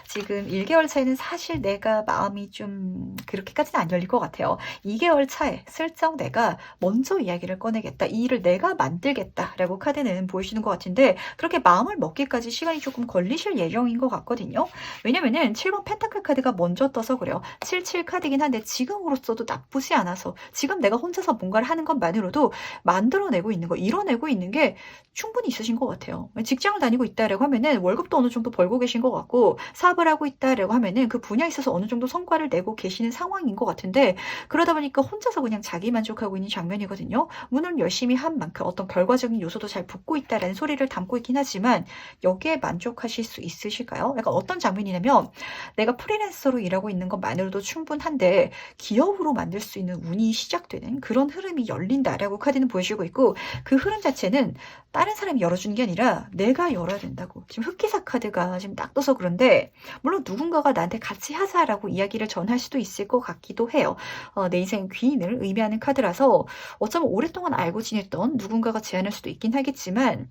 지금 1개월 차에는 사실 내가 마음이 좀 그렇게까지는 안 열릴 것 같아요. 2개월 차에 슬쩍 내가 먼저 이야기를 꺼내겠다. 이 일을 내가 만들겠다라고 카드는 보여주는 것 같은데 그렇게 마음을 먹기까지 시간이 조금 걸리실 예정인 것 같거든요. 왜냐면은 7번 펜타클 카드가 먼저 떠서 그래요. 77 카드긴 한데 지금으로서도 나쁘지 않아서 지금 내가 혼자서 뭔가를 하는 것만으로도 만들어내고 있는 거, 이뤄내고 있는 게 충분히 있으신 것 같아요. 직장을 다니고 있다라고 하면은 월급도 어느 정도 벌고 계신 것 같고 사업을 하고 있다라고 하면은 그 분야에 있어서 어느 정도 성과를 내고 계시는 상황인 것 같은데 그러다 보니까 혼자서 그냥 자기 만족하고 있는 장면이거든요. 물론 열심히 한 만큼 어떤 결과적인 요소도 잘 붙고 있다라는 소리를 담고 있긴 하지만 여기에 만족하실 수 있으실까요? 약간 어떤 장면이냐면 내가 프리랜서로 일하고 있는 것만으로도 충분한데 기업으로 만들 수 있는 운이 시작되는 그런 흐름이 열린다라고 카드는 보여주고 있고 그 흐름 자체는 다른 사람이 열어주는 게 아니라 내가 열어야 된다고. 지금 흑기사 카드가 지금 딱 떠서 그런데 물론 누군가가 나한테 같이 하자라고 이야기를 전할 수도 있을 것 같기도 해요. 내 인생 귀인을 의미하는 카드라서 어쩌면 오랫동안 알고 지냈던 누군가가 제안할 수도 있긴 하겠지만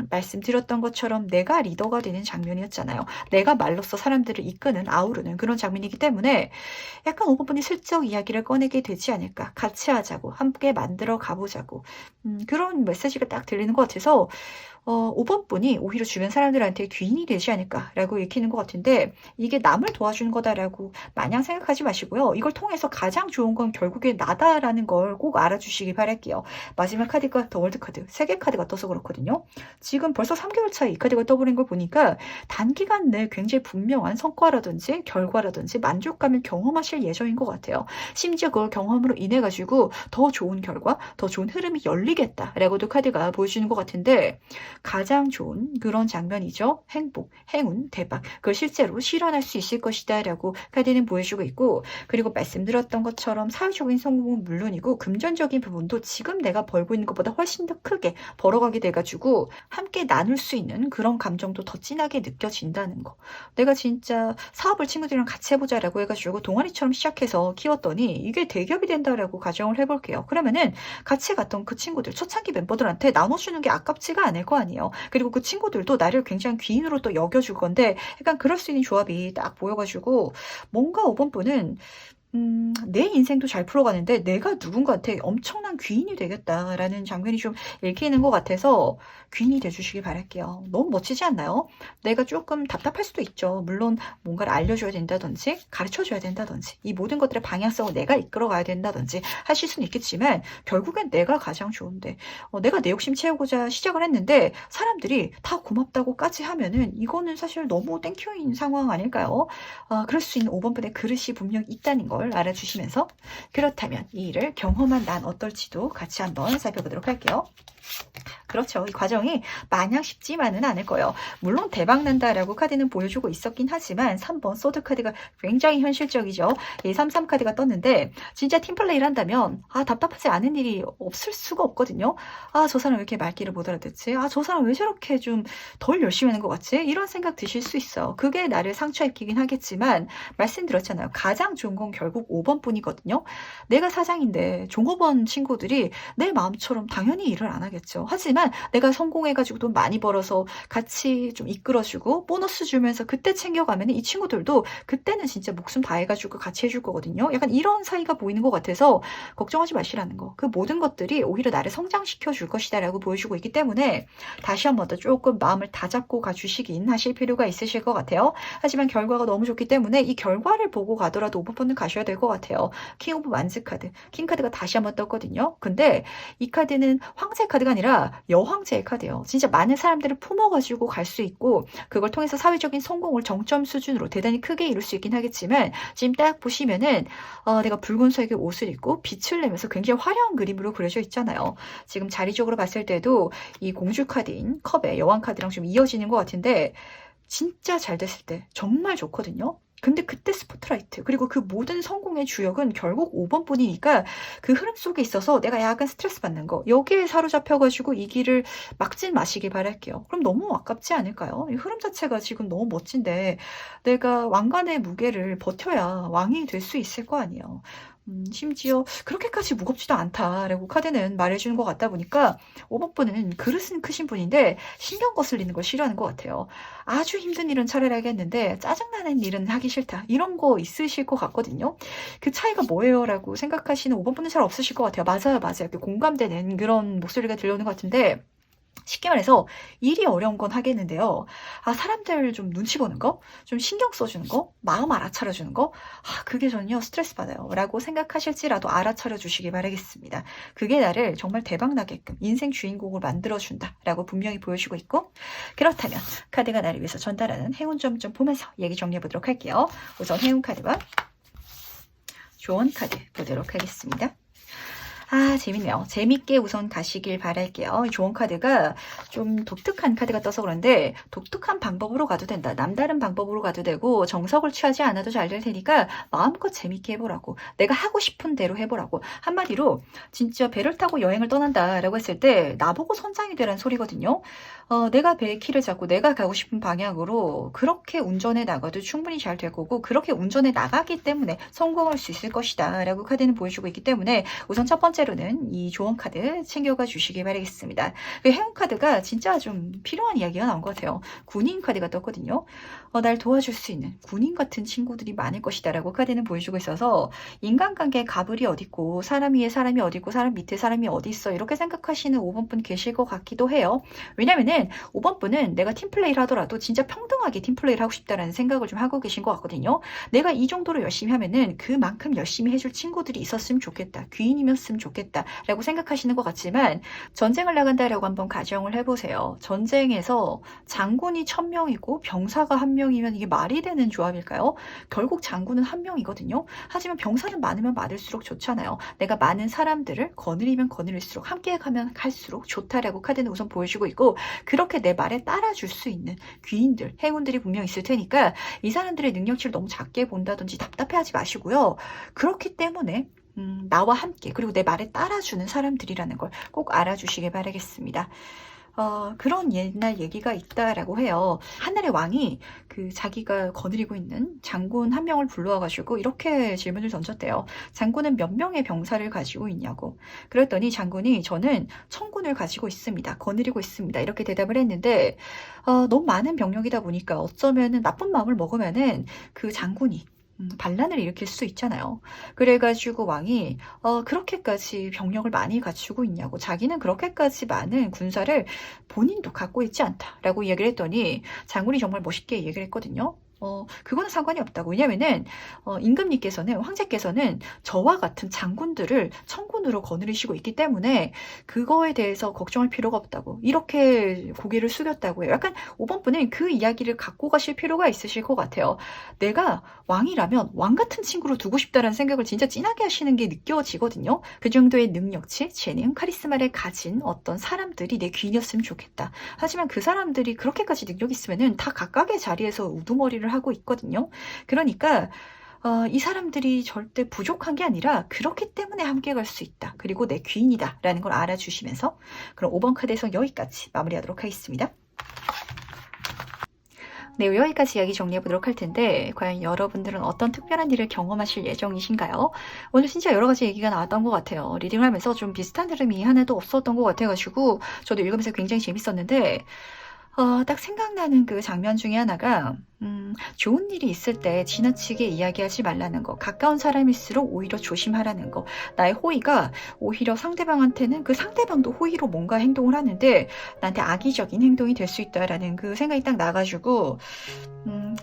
말씀드렸던 것처럼 내가 리더가 되는 장면이었잖아요. 내가 말로써 사람들을 이끄는 아우르는 그런 장면이기 때문에 약간 5번 분이 슬쩍 이야기를 꺼내게 되지 않을까. 같이 하자고 함께 만들어 가보자고 그런 메시지가 딱 들리는 것 같아서 5번 분이 오히려 주변 사람들한테 귀인이 되지 않을까라고 읽히는 것 같은데 이게 남을 도와주는 거다라고 마냥 생각하지 마시고요. 이걸 통해서 가장 좋은 건 결국에 나다라는 걸 꼭 알아주시기 바랄게요. 마지막 카드가 더 월드 카드, 세계 카드가 떠서 그렇거든요. 지금 벌써 3개월 차에 이 카드가 떠버린 걸 보니까 단기간 내에 굉장히 분명한 성과라든지 결과라든지 만족감을 경험하실 예정인 것 같아요. 심지어 그걸 경험으로 인해 가지고 더 좋은 결과, 더 좋은 흐름이 열리겠다라고도 카드가 보여주는 것 같은데, 가장 좋은 그런 장면이죠. 행복, 행운, 대박. 그걸 실제로 실현할 수 있을 것이다라고 카드는 보여주고 있고, 그리고 말씀드렸던 것처럼 사회적인 성공은 물론이고 금전적인 부분도 지금 내가 벌고 있는 것보다 훨씬 더 크게 벌어가게 돼가지고 함께 나눌 수 있는 그런 감정도 더 진하게 느껴진다는 거. 내가 진짜 사업을 친구들이랑 같이 해보자라고 해가지고 동아리처럼 시작해서 키웠더니 이게 대기업이 된다라고 가정을 해볼게요. 그러면은 같이 갔던 그 친구들, 초창기 멤버들한테 나눠주는 게 아깝지가 않을 거 아니에요. 그리고 그 친구들도 나를 굉장히 귀인으로 또 여겨줄 건데, 약간 그럴 수 있는 조합이 딱 보여가지고 뭔가 5번 분은 내 인생도 잘 풀어가는데 내가 누군가한테 엄청난 귀인이 되겠다라는 장면이 좀 읽히는 것 같아서 귀인이 돼주시길 바랄게요. 너무 멋지지 않나요? 내가 조금 답답할 수도 있죠. 물론 뭔가를 알려줘야 된다든지 가르쳐줘야 된다든지 이 모든 것들의 방향성을 내가 이끌어가야 된다든지 하실 수는 있겠지만, 결국엔 내가 가장 좋은데 내가 내 욕심 채우고자 시작을 했는데 사람들이 다 고맙다고까지 하면은 이거는 사실 너무 땡큐인 상황 아닐까요? 그럴 수 있는 5번 분의 그릇이 분명 있다는 걸 알아주시면서, 그렇다면 이 일을 경험한 난 어떨지도 같이 한번 살펴보도록 할게요. 그렇죠. 이 과정이 마냥 쉽지만은 않을 거예요. 물론 대박난다라고 카드는 보여주고 있었긴 하지만 3번 소드 카드가 굉장히 현실적이죠. 이 33 카드가 떴는데 진짜 팀플레이를 한다면 답답하지 않은 일이 없을 수가 없거든요. 저 사람 왜 이렇게 말귀를 못 알아듣지? 저 사람 왜 저렇게 좀 덜 열심히 하는 것 같지? 이런 생각 드실 수 있어요. 그게 나를 상처입히긴 하겠지만 말씀드렸잖아요. 가장 좋은 건 결국 5번 뿐이거든요. 내가 사장인데 종업원 친구들이 내 마음처럼 당연히 일을 안 하겠죠. 하지만 내가 성공해가지고 돈 많이 벌어서 같이 좀 이끌어주고 보너스 주면서 그때 챙겨가면 이 친구들도 그때는 진짜 목숨 다해가지고 같이 해줄 거거든요. 약간 이런 사이가 보이는 것 같아서 걱정하지 마시라는 거. 그 모든 것들이 오히려 나를 성장시켜 줄 것이다 라고 보여주고 있기 때문에 다시 한 번 더 조금 마음을 다잡고 가주시긴 하실 필요가 있으실 것 같아요. 하지만 결과가 너무 좋기 때문에 이 결과를 보고 가더라도 5번은 가셔야 될 것 같아요. 킹 오브 완즈 카드, 킹 카드가 다시 한 번 떴거든요. 근데 이 카드는 황제 카드가 아니라 여황제의 카드예요. 진짜 많은 사람들을 품어가지고 갈 수 있고 그걸 통해서 사회적인 성공을 정점 수준으로 대단히 크게 이룰 수 있긴 하겠지만, 지금 딱 보시면은 내가 붉은색의 옷을 입고 빛을 내면서 굉장히 화려한 그림으로 그려져 있잖아요. 지금 자리적으로 봤을 때도 이 공주 카드인 컵의 여왕 카드랑 좀 이어지는 것 같은데, 진짜 잘 됐을 때 정말 좋거든요. 근데 그때 스포트라이트, 그리고 그 모든 성공의 주역은 결국 5번 뿐이니까 그 흐름 속에 있어서 내가 약간 스트레스 받는 거, 여기에 사로잡혀가지고 이 길을 막진 마시길 바랄게요. 그럼 너무 아깝지 않을까요? 이 흐름 자체가 지금 너무 멋진데 내가 왕관의 무게를 버텨야 왕이 될 수 있을 거 아니에요. 심지어 그렇게까지 무겁지도 않다라고 카드는 말해주는 것 같다 보니까 5번 분은 그릇은 크신 분인데 신경 거슬리는 걸 싫어하는 것 같아요. 아주 힘든 일은 차라리 하겠는데 짜증나는 일은 하기 싫다, 이런 거 있으실 것 같거든요. 그 차이가 뭐예요? 라고 생각하시는 5번 분은 잘 없으실 것 같아요. 맞아요. 이렇게 공감되는 그런 목소리가 들려오는 것 같은데, 쉽게 말해서 일이 어려운 건 하겠는데요. 사람들 좀 눈치 보는 거, 좀 신경 써주는 거, 마음 알아차려주는 거, 그게 전혀 스트레스 받아요. 라고 생각하실지라도 알아차려 주시기 바라겠습니다. 그게 나를 정말 대박나게끔 인생 주인공을 만들어준다 라고 분명히 보여주고 있고, 그렇다면 카드가 나를 위해서 전달하는 행운점 좀 보면서 얘기 정리해 보도록 할게요. 우선 행운 카드와 조언 카드 보도록 하겠습니다. 재밌네요. 재밌게 우선 가시길 바랄게요. 이 조언 카드가 좀 독특한 카드가 떠서 그런데 독특한 방법으로 가도 된다. 남다른 방법으로 가도 되고 정석을 취하지 않아도 잘 될 테니까 마음껏 재밌게 해보라고. 내가 하고 싶은 대로 해보라고. 한마디로 진짜 배를 타고 여행을 떠난다라고 했을 때 나보고 선장이 되라는 소리거든요. 내가 배의 키를 잡고 내가 가고 싶은 방향으로 그렇게 운전해 나가도 충분히 잘 될 거고, 그렇게 운전해 나가기 때문에 성공할 수 있을 것이다 라고 카드는 보여주고 있기 때문에 우선 첫 번째로는 이 조언 카드 챙겨가 주시기 바라겠습니다. 그 행운 카드가 진짜 좀 필요한 이야기가 나온 것 같아요. 군인 카드가 떴거든요. 날 도와줄 수 있는 군인 같은 친구들이 많을 것이다 라고 카드는 보여주고 있어서, 인간관계에 가불이 어딨고 사람 위에 사람이 어딨고 사람 밑에 사람이 어디 있어 이렇게 생각하시는 5번 분 계실 것 같기도 해요. 왜냐면은 5번 분은 내가 팀플레이를 하더라도 진짜 평등하게 팀플레이를 하고 싶다라는 생각을 좀 하고 계신 것 같거든요. 내가 이 정도로 열심히 하면은 그만큼 열심히 해줄 친구들이 있었으면 좋겠다, 귀인이었으면 좋겠다, 좋겠다라고 생각하시는 것 같지만 전쟁을 나간다라고 한번 가정을 해보세요. 전쟁에서 장군이 1000명이고 병사가 1명이면 이게 말이 되는 조합일까요? 결국 장군은 1명이거든요. 하지만 병사는 많으면 많을수록 좋잖아요. 내가 많은 사람들을 거느리면 거느릴수록 함께 가면 갈수록 좋다라고 카드는 우선 보여주고 있고, 그렇게 내 말에 따라줄 수 있는 귀인들, 행운들이 분명 있을 테니까 이 사람들의 능력치를 너무 작게 본다든지 답답해하지 마시고요. 그렇기 때문에 나와 함께, 그리고 내 말에 따라주는 사람들이라는 걸 꼭 알아주시길 바라겠습니다. 그런 옛날 얘기가 있다라고 해요. 하늘의 왕이 그 자기가 거느리고 있는 장군 1명을 불러와가지고 이렇게 질문을 던졌대요. 장군은 몇 명의 병사를 가지고 있냐고. 그랬더니 장군이 저는 1000군을 가지고 있습니다. 거느리고 있습니다. 이렇게 대답을 했는데 너무 많은 병력이다 보니까 어쩌면은 나쁜 마음을 먹으면은 그 장군이 반란을 일으킬 수 있잖아요. 그래가지고 왕이 그렇게까지 병력을 많이 갖추고 있냐고, 자기는 그렇게까지 많은 군사를 본인도 갖고 있지 않다라고 이야기를 했더니 장군이 정말 멋있게 얘기를 했거든요. 그거는 상관이 없다고. 왜냐면은 임금님께서는, 황제께서는 저와 같은 장군들을 1000군으로 거느리시고 있기 때문에 그거에 대해서 걱정할 필요가 없다고, 이렇게 고개를 숙였다고 해요. 약간 5번 분은 그 이야기를 갖고 가실 필요가 있으실 것 같아요. 내가 왕이라면 왕 같은 친구로 두고 싶다라는 생각을 진짜 진하게 하시는 게 느껴지거든요. 그 정도의 능력치, 재능, 카리스마를 가진 어떤 사람들이 내 귀인이었으면 좋겠다. 하지만 그 사람들이 그렇게까지 능력이 있으면은 다 각각의 자리에서 우두머리를 하고 있거든요. 그러니까 이 사람들이 절대 부족한 게 아니라 그렇기 때문에 함께 갈 수 있다. 그리고 내 귀인이다 라는 걸 알아주시면서, 그럼 5번 카드에서 여기까지 마무리하도록 하겠습니다. 네, 여기까지 이야기 정리해보도록 할 텐데, 과연 여러분들은 어떤 특별한 일을 경험하실 예정이신가요? 오늘 진짜 여러 가지 얘기가 나왔던 것 같아요. 리딩을 하면서 좀 비슷한 흐름이 하나도 없었던 것 같아가지고 저도 읽으면서 굉장히 재밌었는데, 딱 생각나는 그 장면 중에 하나가 좋은 일이 있을 때 지나치게 이야기하지 말라는 거, 가까운 사람일수록 오히려 조심하라는 거, 나의 호의가 오히려 상대방한테는 그 상대방도 호의로 뭔가 행동을 하는데 나한테 악의적인 행동이 될 수 있다라는 그 생각이 딱 나가지고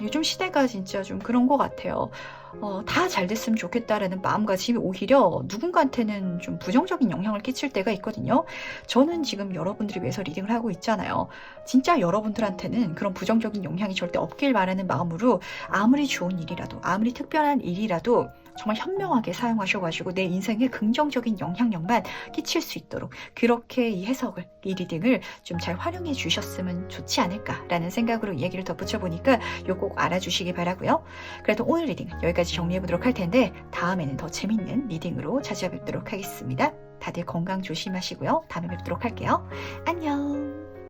요즘 시대가 진짜 좀 그런 것 같아요. 다 잘 됐으면 좋겠다라는 마음가짐이 오히려 누군가한테는 좀 부정적인 영향을 끼칠 때가 있거든요. 저는 지금 여러분들을 위해서 리딩을 하고 있잖아요. 진짜 여러분들한테는 그런 부정적인 영향이 절대 없길 바라는 마음으로 아무리 좋은 일이라도, 아무리 특별한 일이라도 정말 현명하게 사용하셔가지고 내 인생에 긍정적인 영향력만 끼칠 수 있도록, 그렇게 이 해석을, 이 리딩을 좀 잘 활용해 주셨으면 좋지 않을까라는 생각으로 이 얘기를 덧붙여 보니까 이거 꼭 알아주시기 바라고요. 그래도 오늘 리딩은 여기까지 정리해 보도록 할 텐데, 다음에는 더 재밌는 리딩으로 찾아뵙도록 하겠습니다. 다들 건강 조심하시고요. 다음에 뵙도록 할게요. 안녕.